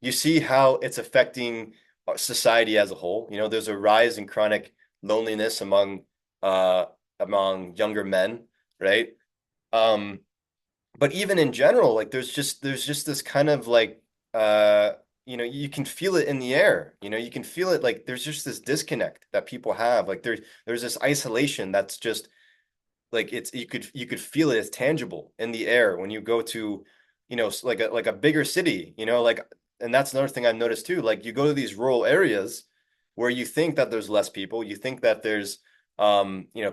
You see how it's affecting society as a whole. There's a rise in chronic loneliness uh among younger men, right? Um, but even in general, like there's just this kind of like you can feel it in the air. You can feel it, like there's just this disconnect that people have. Like there's this isolation that's just like it's you could feel it. It's tangible in the air when you go to, like a bigger city, like. And that's another thing I've noticed too. Like you go to these rural areas where you think that there's less people, you think that there's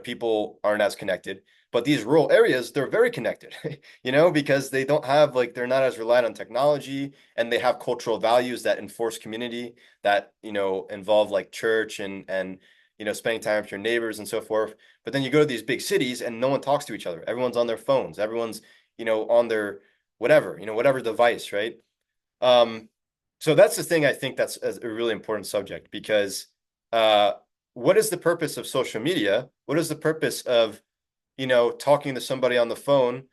people aren't as connected, but these rural areas, they're very connected, because they don't have, like, they're not as reliant on technology, and they have cultural values that enforce community, that involve like church, and spending time with your neighbors and so forth. But then you go to these big cities, and no one talks to each other. Everyone's on their phones. Everyone's, on their whatever device, right? Um, so that's the thing. I think that's a really important subject, because uh, what is the purpose of social media? What is the purpose of, talking to somebody on the phone,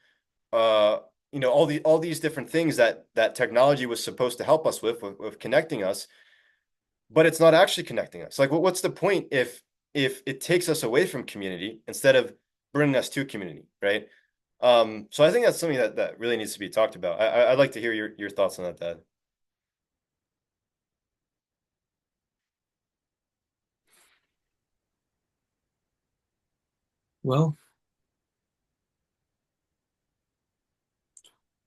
uh, all these different things that technology was supposed to help us with connecting us, but it's not actually connecting us. Like, what's the point if it takes us away from community instead of bringing us to community, right? So I think that's something that really needs to be talked about. I'd like to hear your thoughts on that, Dad. Well,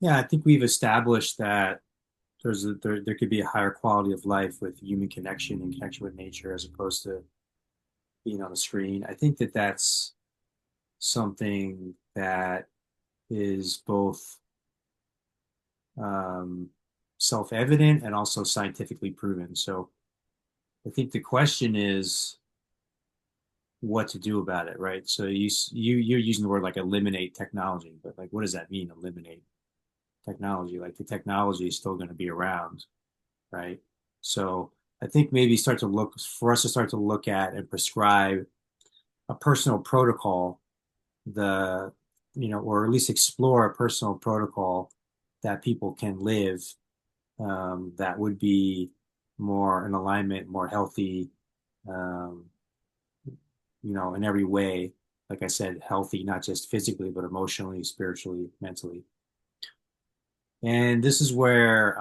yeah, I think we've established that there could be a higher quality of life with human connection and connection with nature as opposed to being on a screen. I think that that's something that is both um, self-evident and also scientifically proven. So I think the question is what to do about it, right? So you're using the word like eliminate technology, but like what does that mean, eliminate technology? Like the technology is still going to be around, right? So I think maybe start to look for us to start to look at and prescribe a personal protocol, the or at least explore a personal protocol that people can live that would be more in alignment, more healthy, um, in every way. Like I said, healthy, not just physically, but emotionally, spiritually, mentally. And this is where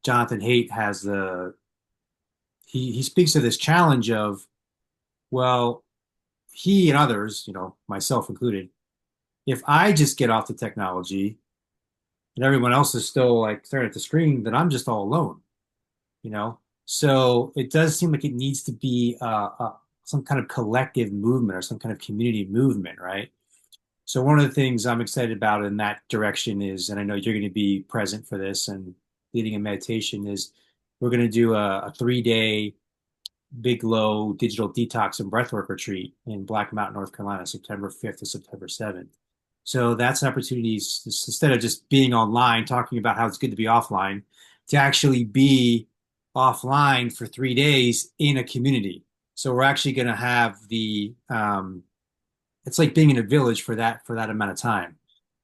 Jonathan Haidt has he speaks to this challenge of, well, he and others, myself included, if I just get off the technology and everyone else is still like staring at the screen, then I'm just all alone, you know? So it does seem like it needs to be some kind of collective movement or some kind of community movement, right? So one of the things I'm excited about in that direction is, and I know you're going to be present for this and leading a meditation, is we're going to do a 3 day Big Low digital detox and breathwork retreat in Black Mountain, North Carolina, September 5th to September 7th. So that's an opportunity, instead of just being online, talking about how it's good to be offline, to actually be offline for 3 days in a community. So we're actually going to have it's like being in a village for that amount of time,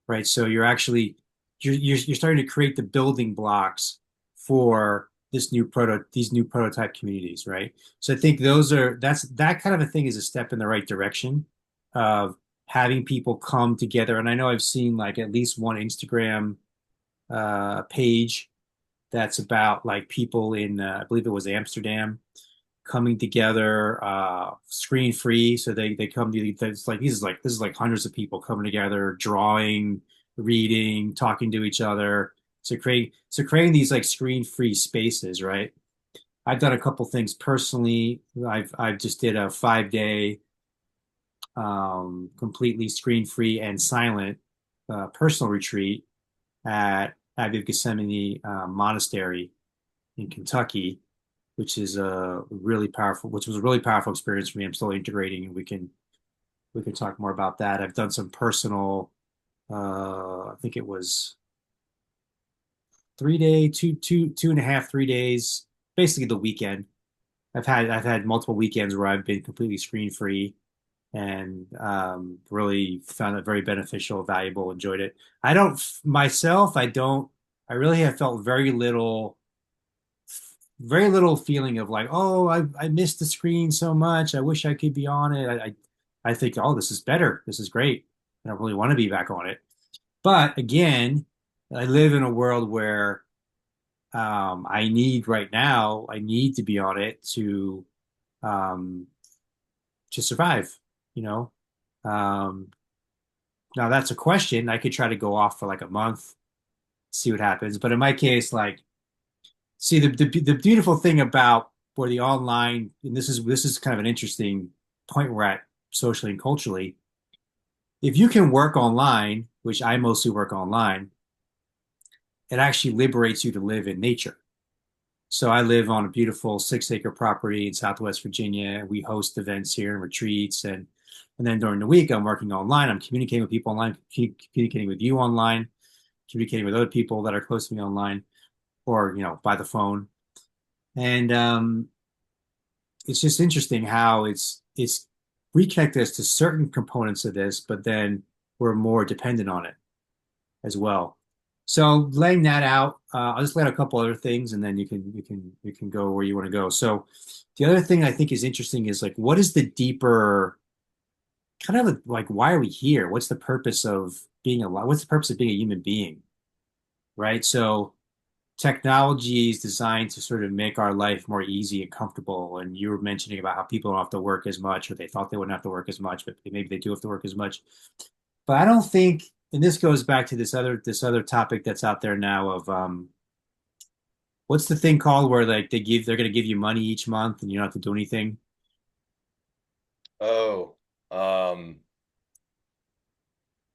right? So you're starting to create the building blocks for these new prototype communities, right? So I think that kind of a thing is a step in the right direction of having people come together. And I know I've seen like at least one Instagram page that's about like people in I believe it was Amsterdam coming together screen free, so they come to it's like this is like hundreds of people coming together, drawing, reading, talking to each other, creating these like screen free spaces, right? I've done a couple things personally. I've just did a 5 day completely screen free and silent personal retreat at Abbey of Gethsemane Monastery in Kentucky, which was a really powerful experience for me. I'm still integrating, and we can talk more about that. I've done some personal, I think it was 3 day, two and a half, 3 days, basically the weekend. I've had multiple weekends where I've been completely screen free and really found it very beneficial, valuable, enjoyed it. I don't myself, I really have felt very little feeling of like, oh, I missed the screen so much. I wish I could be on it. I think, oh, this is better. This is great. I don't really want to be back on it. But again, I live in a world where I need to be on it um, to survive, you know. Um, Now that's a question. I could try to go off for like a month, see what happens. But in my case, like, see the beautiful thing about where the online, and this is kind of an interesting point we're at socially and culturally. If you can work online, which I mostly work online, it actually liberates you to live in nature. So I live on a beautiful 6 acre property in Southwest Virginia. We host events here and retreats, and then during the week I'm working online. I'm communicating with people online, communicating with you online, communicating with other people that are close to me online, or by the phone. And it's just interesting how it's reconnected us to certain components of this, but then we're more dependent on it as well. So laying that out, I'll just lay out a couple other things, and then you can go where you want to go. So the other thing I think is interesting is like, what is the deeper kind of like why are we here? What's the purpose of being alive? What's the purpose of being a human being, right? So technology is designed to sort of make our life more easy and comfortable. And you were mentioning about how people don't have to work as much, or they thought they wouldn't have to work as much, but maybe they do have to work as much. But I don't think, and this goes back to this other topic that's out there now of what's the thing called where like they're going to give you money each month and you don't have to do anything. Oh, um,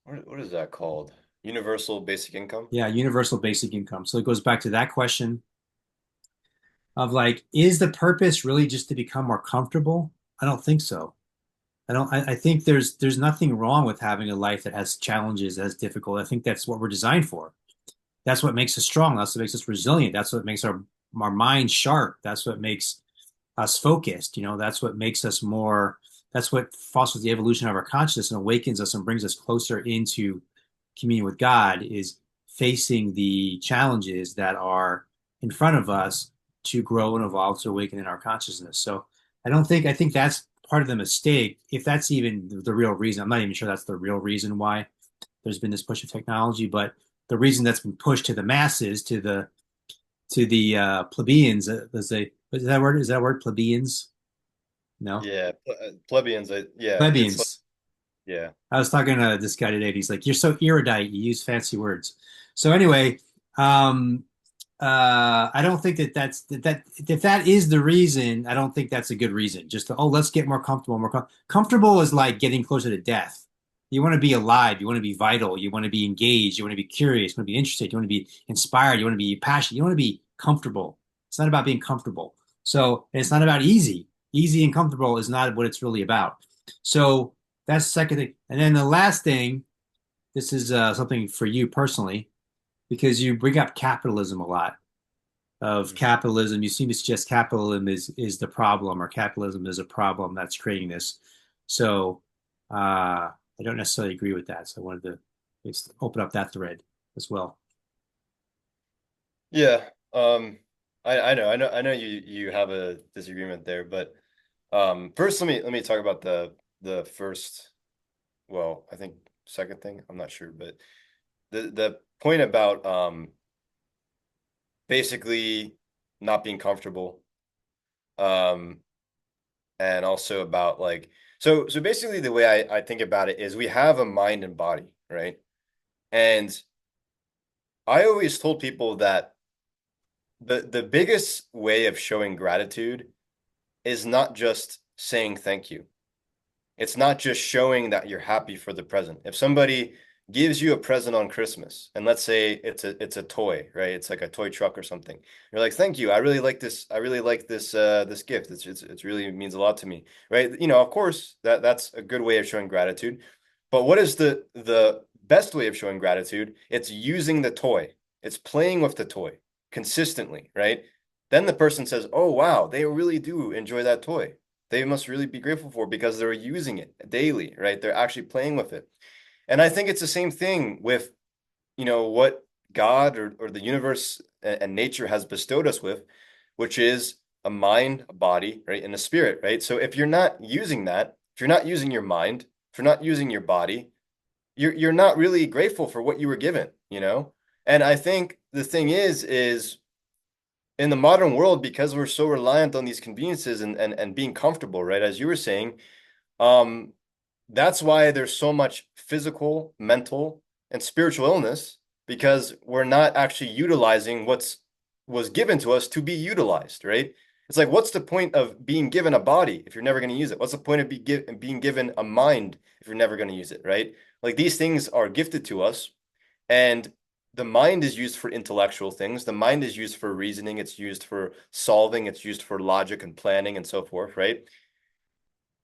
what is that called? Universal basic income? Yeah, universal basic income. So it goes back to that question of like, is the purpose really just to become more comfortable? I don't think so. I think there's nothing wrong with having a life that has challenges, that's difficult. I think that's what we're designed for. That's what makes us strong. That's what makes us resilient. That's what makes our mind sharp. That's what makes us focused. That's what makes us more, that's what fosters the evolution of our consciousness and awakens us and brings us closer into communion with God is facing the challenges that are in front of us to grow and evolve to awaken in our consciousness. So I think that's part of the mistake. If that's even the real reason, I'm not even sure that's the real reason why there's been this push of technology, but the reason that's been pushed to the masses, to the plebeians, is that word plebeians? No, Yeah, plebeians. Yeah, it's like plebeians. yeah, I was talking to this guy today, and he's like, "You're so erudite. You use fancy words." So anyway, um, I don't think that if that is the reason, I don't think that's a good reason. Just to, oh, let's get more comfortable. Comfortable is like getting closer to death. You want to be alive. You want to be vital. You want to be engaged. You want to be curious. You want to be interested. You want to be inspired. You want to be passionate. You want to be comfortable. It's not about being comfortable. So and it's not about easy. Easy and comfortable is not what it's really about. So that's the second thing. And then the last thing, this is something for you personally, because you bring up capitalism a lot. Of mhm. capitalism, you seem to suggest capitalism is the problem, or capitalism is a problem that's creating this. So I don't necessarily agree with that. So I wanted to just open up that thread as well. Yeah. I know you have a disagreement there, but first let me talk about the first. Well, I think second thing. I'm not sure, but the point about basically not being comfortable, um, and also about like so basically the way I think about it is we have a mind and body, right? And I always told people that the biggest way of showing gratitude is not just saying thank you. It's not just showing that you're happy for the present. If somebody gives you a present on Christmas, and let's say it's a toy, right? It's like a toy truck or something. You're like, "Thank you. I really like this. I really like this gift. It's really means a lot to me." Right? Of course, that's a good way of showing gratitude. But what is the best way of showing gratitude? It's using the toy. It's playing with the toy consistently, right? Then the person says, "Oh, wow, they really do enjoy that toy. They must really be grateful for because they're using it daily, right? They're actually playing with it." And I think it's the same thing with, what God or the universe and nature has bestowed us with, which is a mind, a body, right, and a spirit, right? So if you're not using that, if you're not using your mind, if you're not using your body, you're not really grateful for what you were given. And I think the thing is in the modern world, because we're so reliant on these conveniences and being comfortable, right? As you were saying, um, that's why there's so much physical, mental, and spiritual illness because we're not actually utilizing what's was given to us to be utilized, right? It's like, what's the point of being given a body if you're never going to use it? What's the point of being given a mind if you're never going to use it, right? Like these things are gifted to us, and the mind is used for intellectual things. The mind is used for reasoning. It's used for solving. It's used for logic and planning and so forth, right?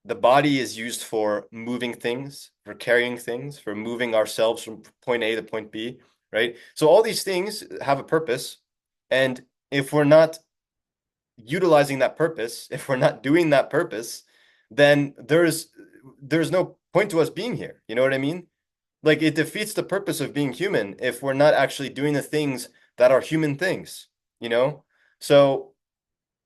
The body is used for moving things, for carrying things, for moving ourselves from point A to point B, right? So all these things have a purpose. And if we're not utilizing that purpose, if we're not doing that purpose, then there's no point to us being here. You know what I mean? like it defeats the purpose of being human if we're not actually doing the things that are human things, you know? So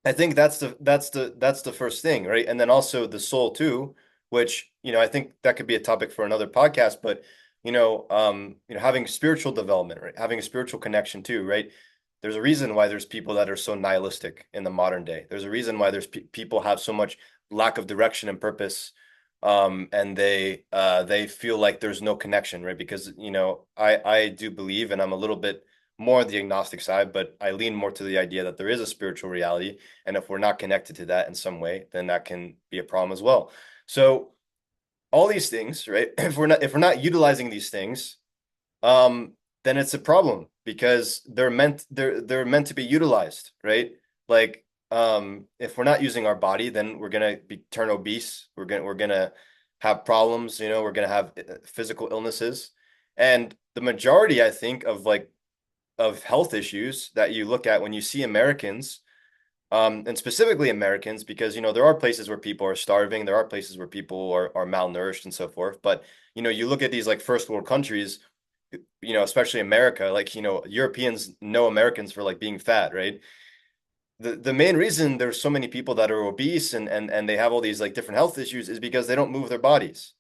I think that's the first thing, right? And then also the soul too, which, I think that could be a topic for another podcast, but having spiritual development, right? Having a spiritual connection too, right? There's a reason why there's people that are so nihilistic in the modern day. There's a reason why there's pe people have so much lack of direction and purpose, and they feel like there's no connection, right? Because, I do believe, and I'm a little bit more on the agnostic side, but I lean more to the idea that there is a spiritual reality, and if we're not connected to that in some way, then that can be a problem as well. So all these things, right? If we're not utilizing these things, um, then it's a problem because they're meant to be utilized, right? Like, if we're not using our body, then we're gonna be turn obese. We're gonna have problems, we're gonna have physical illnesses. And the majority, I think, of health issues that you look at when you see Americans, and specifically Americans, because there are places where people are starving, there are places where people are malnourished and so forth. But you look at these like first world countries, especially America, like Europeans know Americans for like being fat, right? The main reason there's so many people that are obese and they have all these like different health issues is because they don't move their bodies,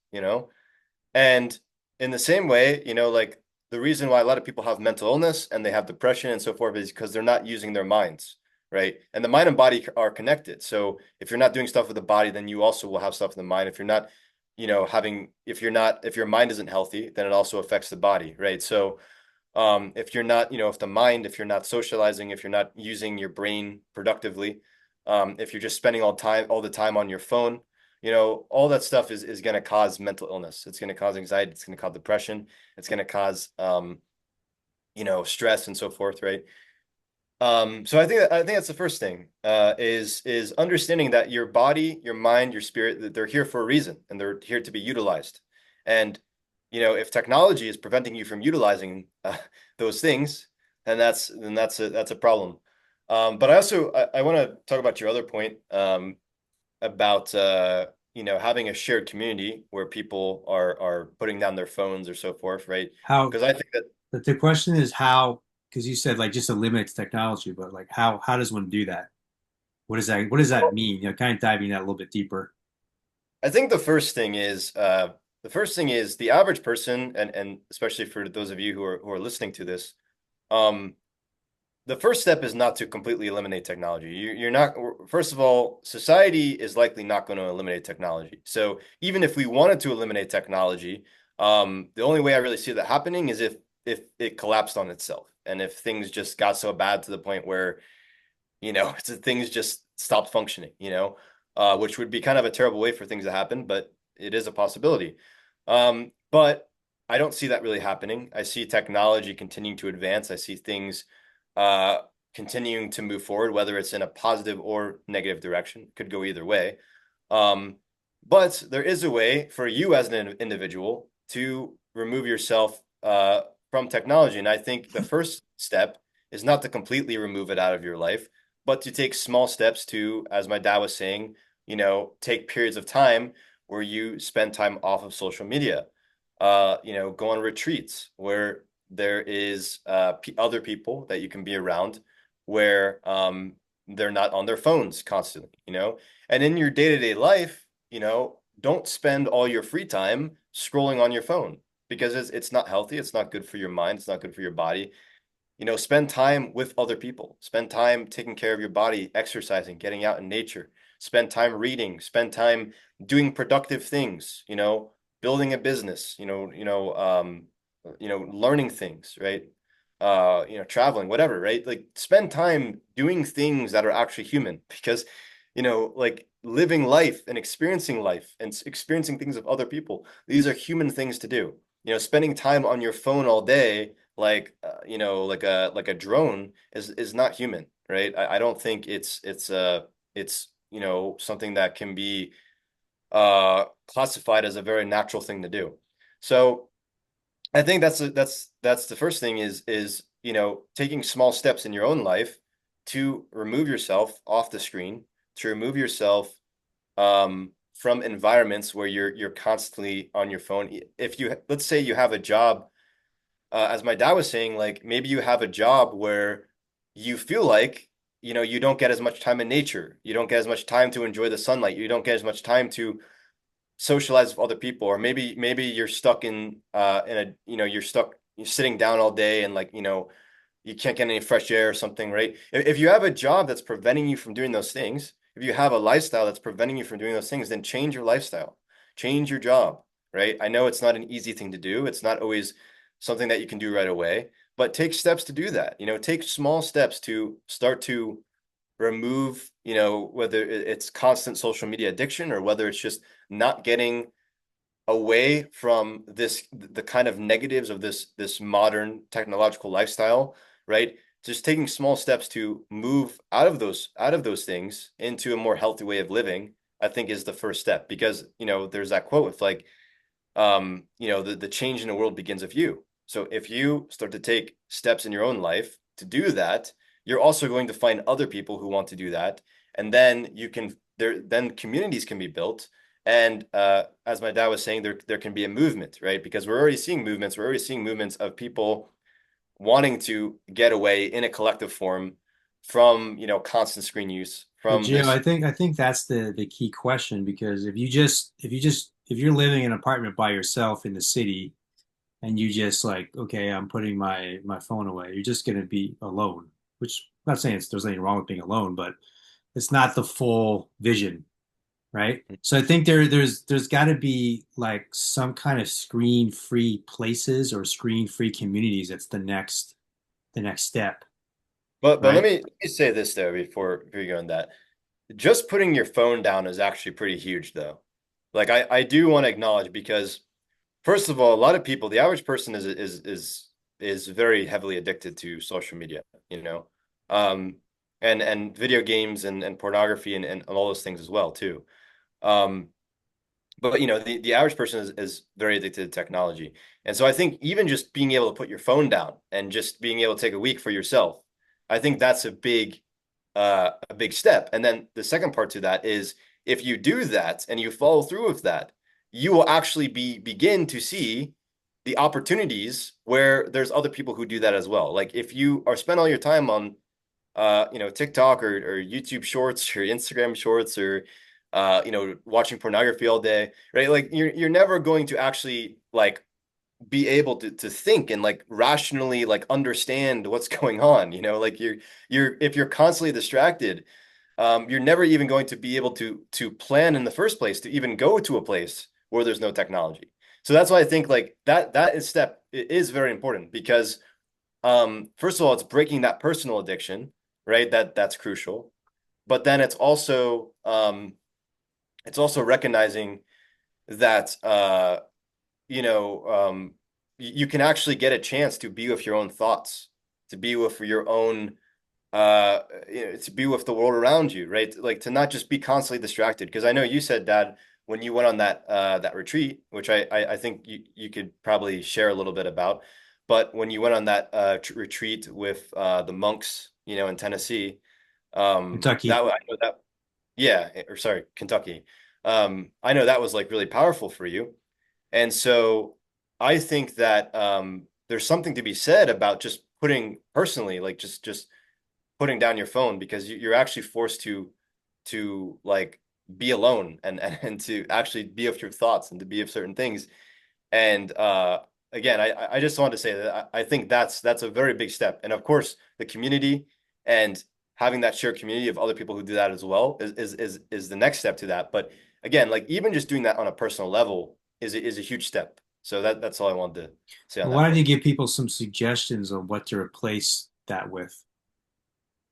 and in the same way, like the reason why a lot of people have mental illness and they have depression and so forth is because they're not using their minds, right? And the mind and body are connected. So if you're not doing stuff with the body, then you also will have stuff in the mind. If you're not, if your mind isn't healthy, then it also affects the body, right? So if you're not, if you're not socializing, if you're not using your brain productively, if you're just spending all the time on your phone, all that stuff is going to cause mental illness. It's going to cause anxiety. It's going to cause depression. It's going to cause, stress and so forth, right? So I think that's the first thing, is understanding that your body, your mind, your spirit, that they're here for a reason and they're here to be utilized. And if technology is preventing you from utilizing those things, then that's a problem. But I want to talk about your other point, about having a shared community where people are putting down their phones or so forth, right? How Because I think that the question is how, because you said like just eliminates technology, but like how does one do that? What does that mean? Kind of diving that a little bit deeper. I think the first thing is the average person, and especially for those of you who are listening to this, um, the first step is not to completely eliminate technology. You're not, first of all, society is likely not going to eliminate technology. So even if we wanted to eliminate technology, the only way I really see that happening is if it collapsed on itself, and if things just got so bad to the point where things just stopped functioning, which would be kind of a terrible way for things to happen, but it is a possibility. But I don't see that really happening. I see technology continuing to advance. I see things uh, continuing to move forward, whether it's in a positive or negative direction. It could go either way. Um, but there is a way for you as an individual to remove yourself from technology. And I think the first step is not to completely remove it out of your life, but to take small steps to, as my dad was saying, take periods of time where you spend time off of social media. Go on retreats where there is other people that you can be around, where they're not on their phones constantly, and in your day-to-day life, don't spend all your free time scrolling on your phone because it's not healthy. It's not good for your mind. It's not good for your body. Spend time with other people. Spend time taking care of your body, exercising, getting out in nature. Spend time reading. Spend time doing productive things, building a business, learning things, right? Traveling, whatever, right? Like spend time doing things that are actually human because, like living life and experiencing things of other people. These are human things to do. Spending time on your phone all day, like like a drone is not human, right? I don't think it's something that can be classified as a very natural thing to do. So I think that's the first thing is taking small steps in your own life to remove yourself off the screen, to remove yourself from environments where you're constantly on your phone. If you let's say you have a job, as my dad was saying, like maybe you have a job where you feel like, you don't get as much time in nature. You don't get as much time to enjoy the sunlight. You don't get as much time to socialize with other people, or maybe you're stuck in a, you're sitting down all day and like, you can't get any fresh air or something, right? If you have a job that's preventing you from doing those things, if you have a lifestyle that's preventing you from doing those things, then change your lifestyle, change your job, right? I know it's not an easy thing to do. It's not always something that you can do right away, but take steps to do that. Take small steps to start to remove, whether it's constant social media addiction or whether it's just not getting away from the kind of negatives of this modern technological lifestyle, right? Just taking small steps to move out of those things into a more healthy way of living, I think is the first step. Because, there's that quote with like, the change in the world begins with you. So if you start to take steps in your own life to do that, you're also going to find other people who want to do that. And then then communities can be built. And as my dad was saying, there can be a movement, right? Because we're already seeing movements. We're already seeing movements of people wanting to get away in a collective form from, constant screen use, Well, from Gio, this. I think that's the key question because if you're living in an apartment by yourself in the city and you just like, okay, I'm putting my phone away, you're just gonna be alone. Which I'm not saying there's anything wrong with being alone, but it's not the full vision, right? So I think there's got to be like some kind of screen-free places or screen-free communities. That's the next step, But let right? me say this though before you go on that. Just putting your phone down is actually pretty huge, though. Like I do want to acknowledge because first of all, a lot of people, the average person is very heavily addicted to social media, you know, um, and video games and pornography and all those things as well too. Um, but the average person is very addicted to technology. And so I think even just being able to put your phone down and just being able to take a week for yourself, I think that's a big step. And then the second part to that is if you do that and you follow through with that, you will actually begin to see the opportunities where there's other people who do that as well. Like if you are spend all your time on TikTok or YouTube Shorts or Instagram Shorts or watching pornography all day, right? Like you're never going to actually like be able to think and like rationally like understand what's going on, like you're if you're constantly distracted, you're never even going to be able to plan in the first place to even go to a place where there's no technology. So that's why I think like that is very important because first of all, it's breaking that personal addiction, right? That's crucial. But then it's also recognizing that you know, you can actually get a chance to be with your own thoughts, to be with your own, to be with the world around you, right? Like to not just be constantly distracted. Because I know you said, Dad, when you went on that retreat, which I think you could probably share a little bit about, but when you went on that retreat with the monks, in Tennessee, Kentucky. I know that, yeah, or sorry, Kentucky. I know that was like really powerful for you. And so I think that there's something to be said about just putting personally, like just putting down your phone because you're actually forced to like be alone and to actually be of your thoughts and to be of certain things. And again, I just want to say that I think that's a very big step. And of course, the community and having that shared community of other people who do that as well is the next step to that. But again, like even just doing that on a personal level is a huge step. So that's all I wanted to say on Well, that why don't you point. give people some suggestions on what to replace that with?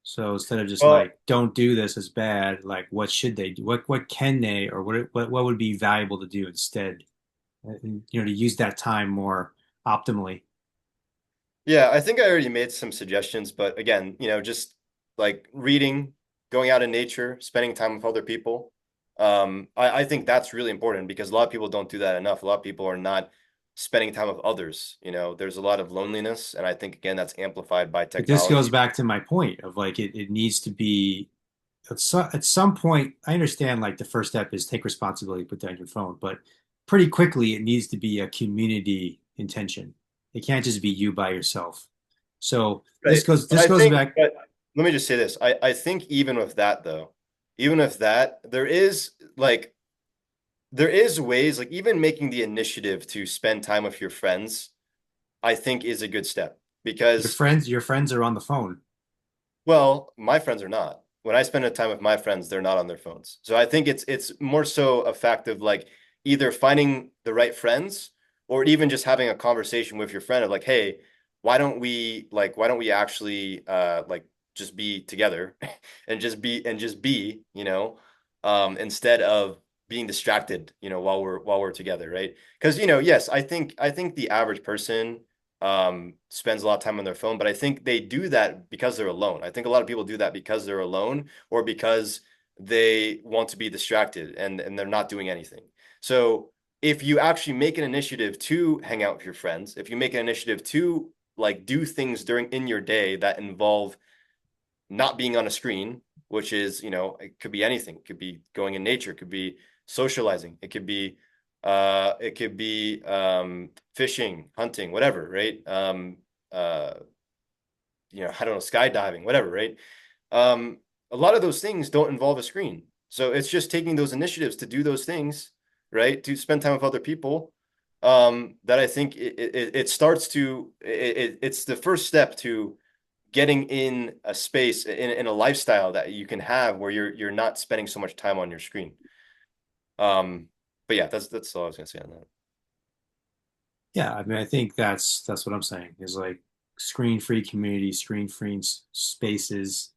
So instead of just Well, like, don't do this as bad, like what should they do? What can they or what would be valuable to do instead? To use that time more optimally. yeah, I think I already made some suggestions, but again, just like reading, going out in nature, spending time with other people. I think that's really important because a lot of people don't do that enough. A lot of people are not spending time with others. There's a lot of loneliness, and I think again that's amplified by But this goes technology. back to my point of like it needs to be at some point, I understand like the first step is take responsibility, put down your phone, but pretty quickly it needs to be a community intention. It can't just be you by yourself. So Right. But this I goes think, back. but let me just say this. I think even with that though, even with that, there is ways, like even making the initiative to spend time with your friends, I think is a good step because, Your friends are on the phone. well, my friends are not. When I spend a time with my friends, they're not on their phones. So I think it's more so a fact of like either finding the right friends or even just having a conversation with your friend of like, hey, why don't we actually like just be together and just be, instead of being distracted, while we're together, right? Because, yes, I think the average person spends a lot of time on their phone, but I think they do that because they're alone. I think a lot of people do that because they're alone or because they want to be distracted and they're not doing anything. So if you actually make an initiative to hang out with your friends, if you make an initiative to like do things during in your day that involve not being on a screen, which is, it could be anything. It could be going in nature, it could be socializing, it could be fishing, hunting, whatever, right? Uh, I don't know, skydiving, whatever, right? Um, a lot of those things don't involve a screen. So it's just taking those initiatives to do those things, right? To spend time with other people. That I think it starts to it's the first step to getting in a space in a lifestyle that you can have where you're not spending so much time on your screen. Um, but yeah, that's all I was gonna say on that. Yeah, I mean, I think that's what I'm saying is like screen-free community, screen-free spaces,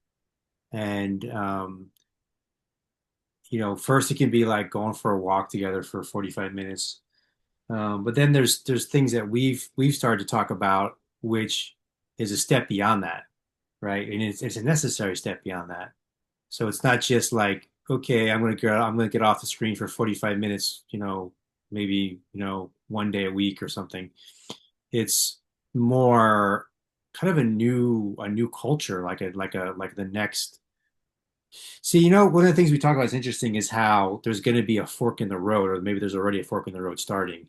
and first it can be like going for a walk together for 45 minutes. But then there's things that we've started to talk about, which is a step beyond that, right? And it's a necessary step beyond that. So it's not just like, okay, I'm gonna get off the screen for 45 minutes, maybe, one day a week or something. It's more kind of a new culture, like the next. See, one of the things we talk about is interesting is how there's going to be a fork in the road, or maybe there's already a fork in the road starting.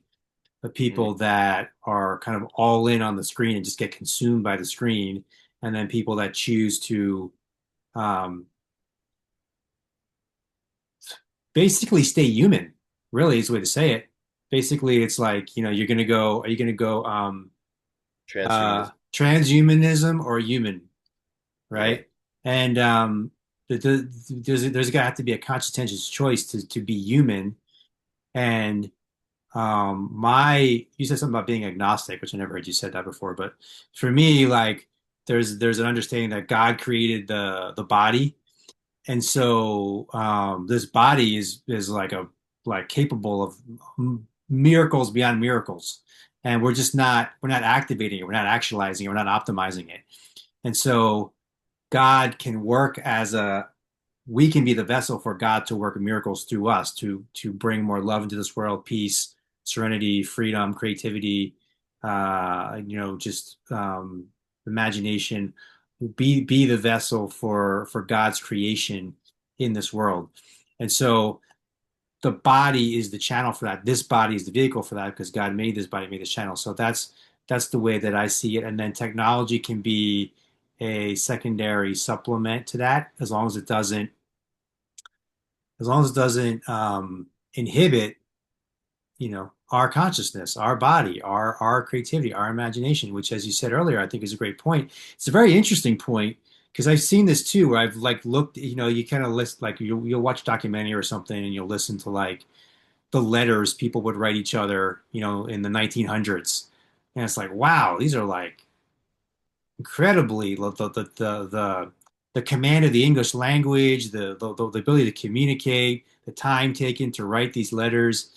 The people Mhm. that are kind of all in on the screen and just get consumed by the screen, and then people that choose to um, basically stay human, really is the way to say it. Basically, it's like, are you going to go Transhumanism. transhumanism or human, Yeah. right? And there's got to have to be a conscientious choice to be human. And you said something about being agnostic, which I never heard you said that before, but for me, like there's an understanding that God created the body, and so this body is like capable of miracles beyond miracles, and we're not activating it, we're not actualizing it, we're not optimizing it, and so God can work as a we can be the vessel for God to work miracles through us to bring more love into this world, peace, serenity, freedom, creativity, just imagination. Be the vessel for God's creation in this world, and so the body is the channel for that. This body is the vehicle for that because God made this body, made this channel. So that's the way that I see it. And then technology can be a secondary supplement to that as long as it doesn't inhibit, our consciousness, our body, our creativity, our imagination, which, as you said earlier, I think is a great point. It's a very interesting point because I've seen this too, where I've like looked, you kind of list like you'll watch a documentary or something, and you'll listen to like the letters people would write each other, in the 1900s, and it's like, wow, these are like incredibly the command of the English language, the ability to communicate, the time taken to write these letters,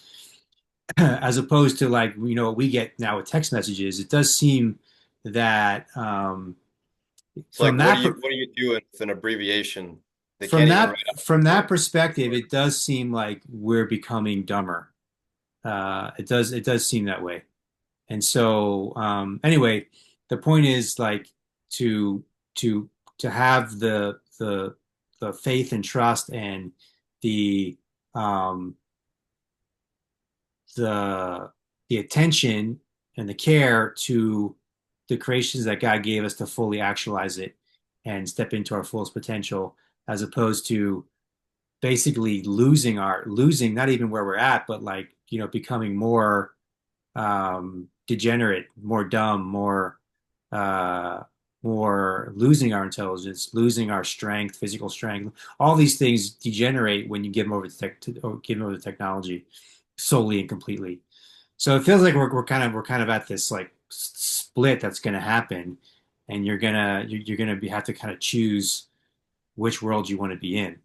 as opposed to like we get now with text messages. It does seem that It's from like that what do you do with an abbreviation? They from can't even write that out from that the perspective, word. it does seem like we're becoming dumber. It does seem that way. And so, anyway, the point is like to to to have the faith and trust and the um, the the attention and the care to the creations that God gave us to fully actualize it and step into our fullest potential, as opposed to basically losing not even where we're at, but like becoming more degenerate, more dumb, uh, more losing our intelligence, losing our strength, physical strength. All these things degenerate when you give them over or give them over to technology solely and completely. So it feels like we're kind of at this like split that's going to happen, and you're gonna have to kind of choose which world you want to be in.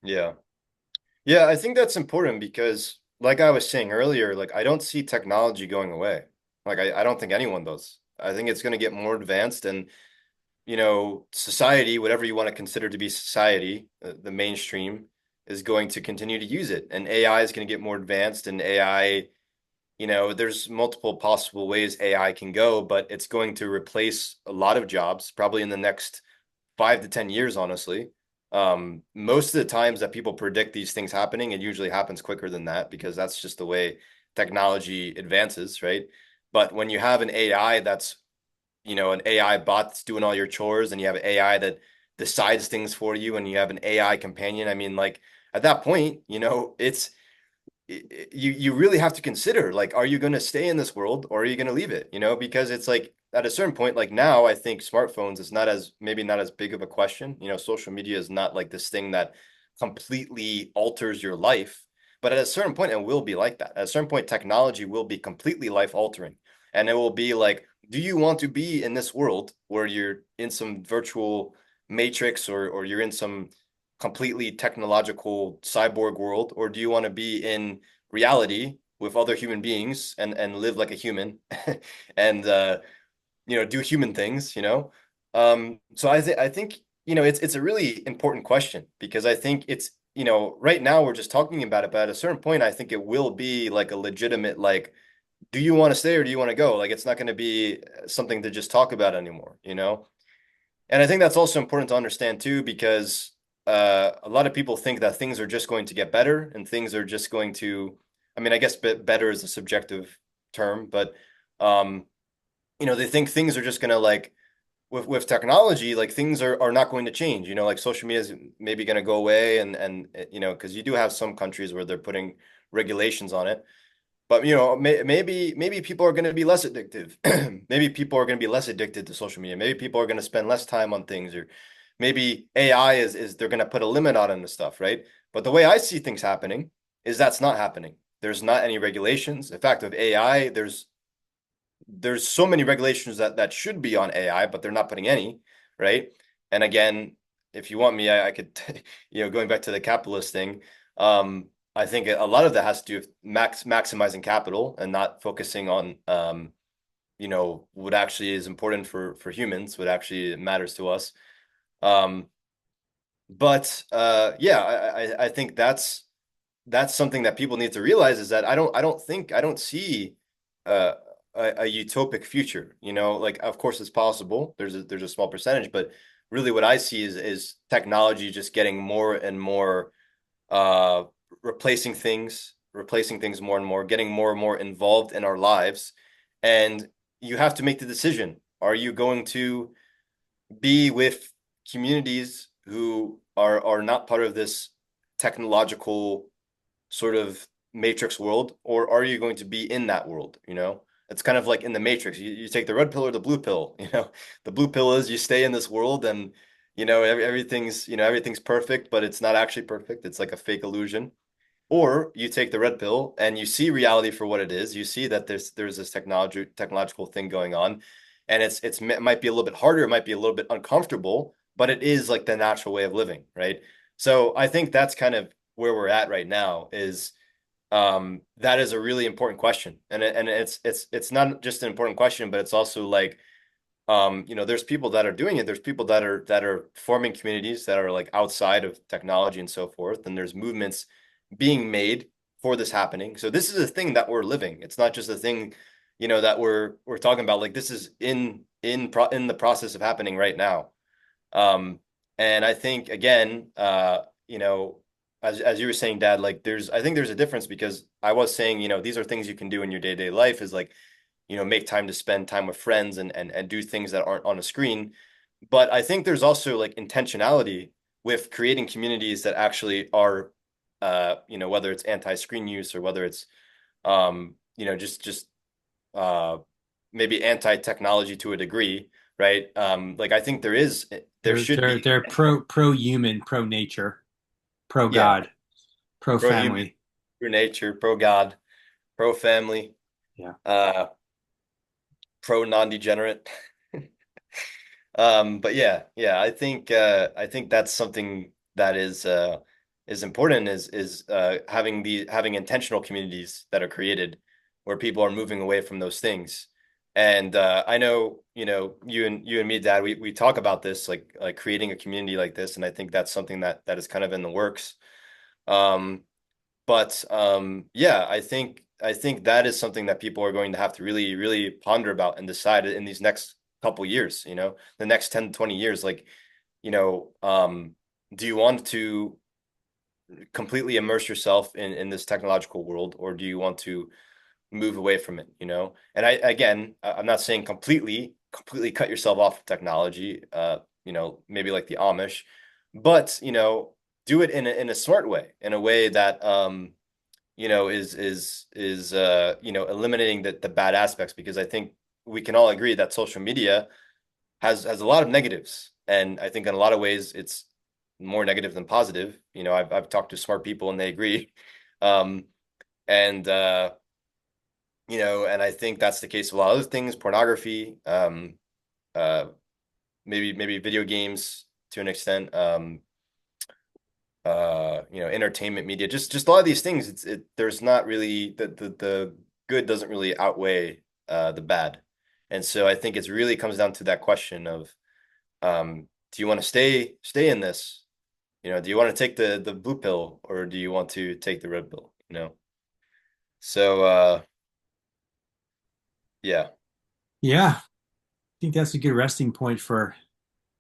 Yeah. Yeah, I think that's important because, like I was saying earlier, like I don't see technology going away. Like I don't think anyone does. I think it's going to get more advanced, and society, whatever you want to consider to be society, the mainstream, is going to continue to use it. And AI is going to get more advanced, and AI, there's multiple possible ways AI can go, but it's going to replace a lot of jobs, probably in the next 5 to 10 years, honestly. Most of the times that people predict these things happening, it usually happens quicker than that because that's just the way technology advances, right? But when you have an AI that's, an AI bot that's doing all your chores, and you have an AI that decides things for you, and you have an AI companion, I mean, like at that point, you really have to consider, like, are you going to stay in this world or are you going to leave it? Because it's like at a certain point, like now I think smartphones is not as maybe not as big of a question. Social media is not like this thing that completely alters your life, but at a certain point it will be like that. At a certain point technology will be completely life altering, and it will be like, do you want to be in this world where you're in some virtual matrix, or you're in some completely technological cyborg world, or do you want to be in reality with other human beings and live like a human and do human things, so I think it's a really important question, because I think it's right now we're just talking about it, but at a certain point I think it will be like a legitimate, like, do you want to stay or do you want to go? Like, it's not going to be something to just talk about anymore. And I think that's also important to understand too, because a lot of people think that things are just going to get better, and things are just going to, I mean, I guess better is a subjective term, but um, they think things are just going to, like, with technology, like things are not going to change. Like social media is maybe going to go away, and because you do have some countries where they're putting regulations on it. But maybe people are going to be less addictive. Maybe people are going to be less addicted to social media. Maybe people are going to spend less time on things, or maybe AI is they're going to put a limit on the stuff, right? But the way I see things happening is that's not happening. There's not any regulations. In fact, with AI, there's so many regulations that should be on AI, but they're not putting any, right? And again, if you want me, I could, going back to the capitalist thing, I think a lot of that has to do with maximizing capital and not focusing on, what actually is important for humans, what actually matters to us. Um, but yeah, I think that's something that people need to realize, is that I don't see uh, a utopic future. Like, of course it's possible. There's a small percentage, but really what I see is technology just getting more and more, uh, replacing things more and more, getting more and more involved in our lives. And you have to make the decision. Are you going to be with communities who are not part of this technological sort of matrix world, or are you going to be in that world? It's kind of like in the matrix. You take the red pill or the blue pill. The blue pill is you stay in this world, and everything's perfect, but it's not actually perfect. It's like a fake illusion. Or you take the red pill and you see reality for what it is. You see that there's this technological thing going on, and it might be a little bit harder, it might be a little bit uncomfortable, but it is like the natural way of living, right? So I think that's kind of where we're at right now, is that is a really important question. And it's not just an important question, but it's also like, there's people that are doing it. There's people that are forming communities that are like outside of technology and so forth. And there's movements being made for this happening. So this is a thing that we're living. It's not just a thing, that we're talking about. Like, this is in the process of happening right now. Um, And I think again, as you were saying, Dad, like I think there's a difference because I was saying, these are things you can do in your day-to-day life is like, make time to spend time with friends and do things that aren't on a screen. But I think there's also like intentionality with creating communities that actually are, whether it's anti-screen use or whether it's, just uh, maybe anti-technology to a degree, right? Like I think there They're should they're be they're intentional, pro human, pro nature, pro yeah, God, pro pro-human, family. pro-nature, pro-God, pro-family, Yeah. uh, pro-non-degenerate. But yeah, I think that's something that is important is having intentional communities that are created where people are moving away from those things. And I know, you and me, Dad, we talk about this like creating a community like this, and I think that's something that is kind of in the works. Um, but yeah, I think that is something that people are going to have to really, really ponder about and decide in these next couple years, the next 10 to 20 years. Like, you know, um, do you want to completely immerse yourself in this technological world, or do you want to move away from it, And I'm not saying completely cut yourself off of technology, maybe like the Amish, but do it in a smart way, in a way that is eliminating the bad aspects, because I think we can all agree that social media has a lot of negatives, and I think in a lot of ways it's more negative than positive. I've talked to smart people and they agree, um, and and I think that's the case with a lot of other things, pornography, uh, maybe video games to an extent, entertainment media, just a lot of these things. There's not really the good doesn't really outweigh the bad. And so I think it's really comes down to that question of, do you want to stay in this? Do you want to take the blue pill, or do you want to take the red pill? So yeah. Yeah. I think that's a good resting point for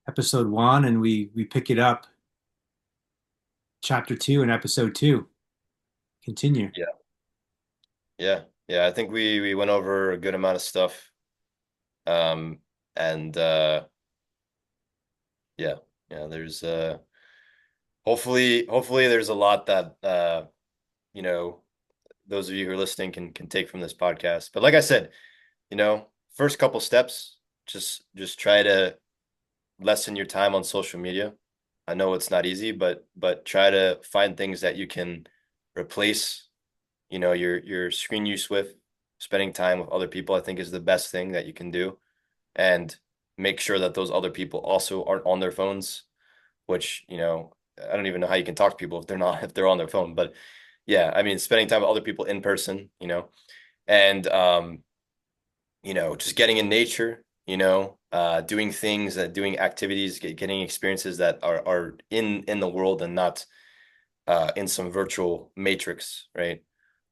episode one, and we pick it up chapter two and episode two. Continue. Yeah. Yeah. I think we went over a good amount of stuff. Um and yeah, yeah, there's hopefully there's a lot that you know those of you who are listening can take from this podcast. But like I said, first couple steps, just try to lessen your time on social media. I know it's not easy, but try to find things that you can replace, your screen use with. Spending time with other people, I think, is the best thing that you can do. And make sure that those other people also aren't on their phones, which, I don't even know how you can talk to people if they're on their phone. But yeah, I mean, spending time with other people in person, and just getting in nature, doing things doing activities, getting experiences that are in the world and not in some virtual matrix, right?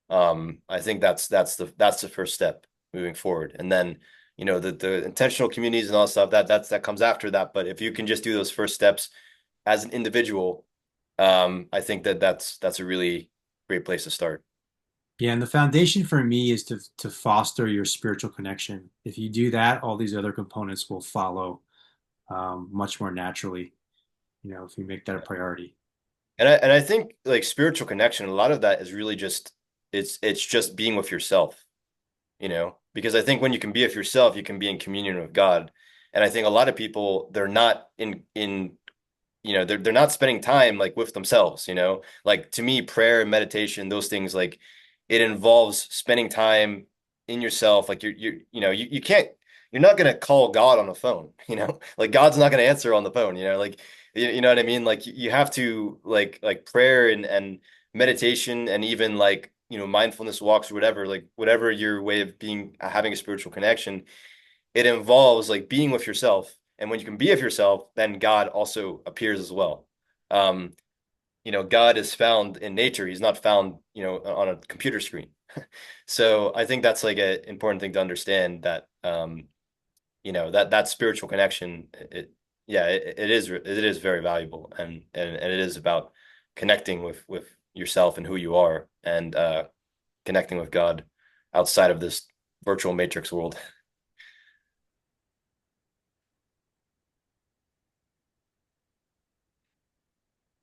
I think that's the first step moving forward. And then, the intentional communities and all that stuff, that comes after that. But if you can just do those first steps as an individual, I think that's a really great place to start. Yeah, and the foundation for me is to foster your spiritual connection. If you do that, all these other components will follow much more naturally, if you make that a priority. And I think like spiritual connection, a lot of that is really just it's just being with yourself, because I think when you can be with yourself, you can be in communion with God. And I think a lot of people, they're not in they're not spending time like with themselves, like to me, prayer and meditation, those things, like it involves spending time in yourself. Like you can't, you're not going to call God on the phone, like God's not going to answer on the phone, like you know what I mean, like you have to like prayer and meditation, and even like mindfulness walks or whatever, like whatever your way of being having a spiritual connection, it involves like being with yourself. And when you can be with yourself, then God also appears as well. Um, God is found in nature. He's not found, on a computer screen. So I think that's like an important thing to understand, that that spiritual connection, yeah, it is very valuable, and it is about connecting with yourself and who you are, and connecting with God outside of this virtual matrix world.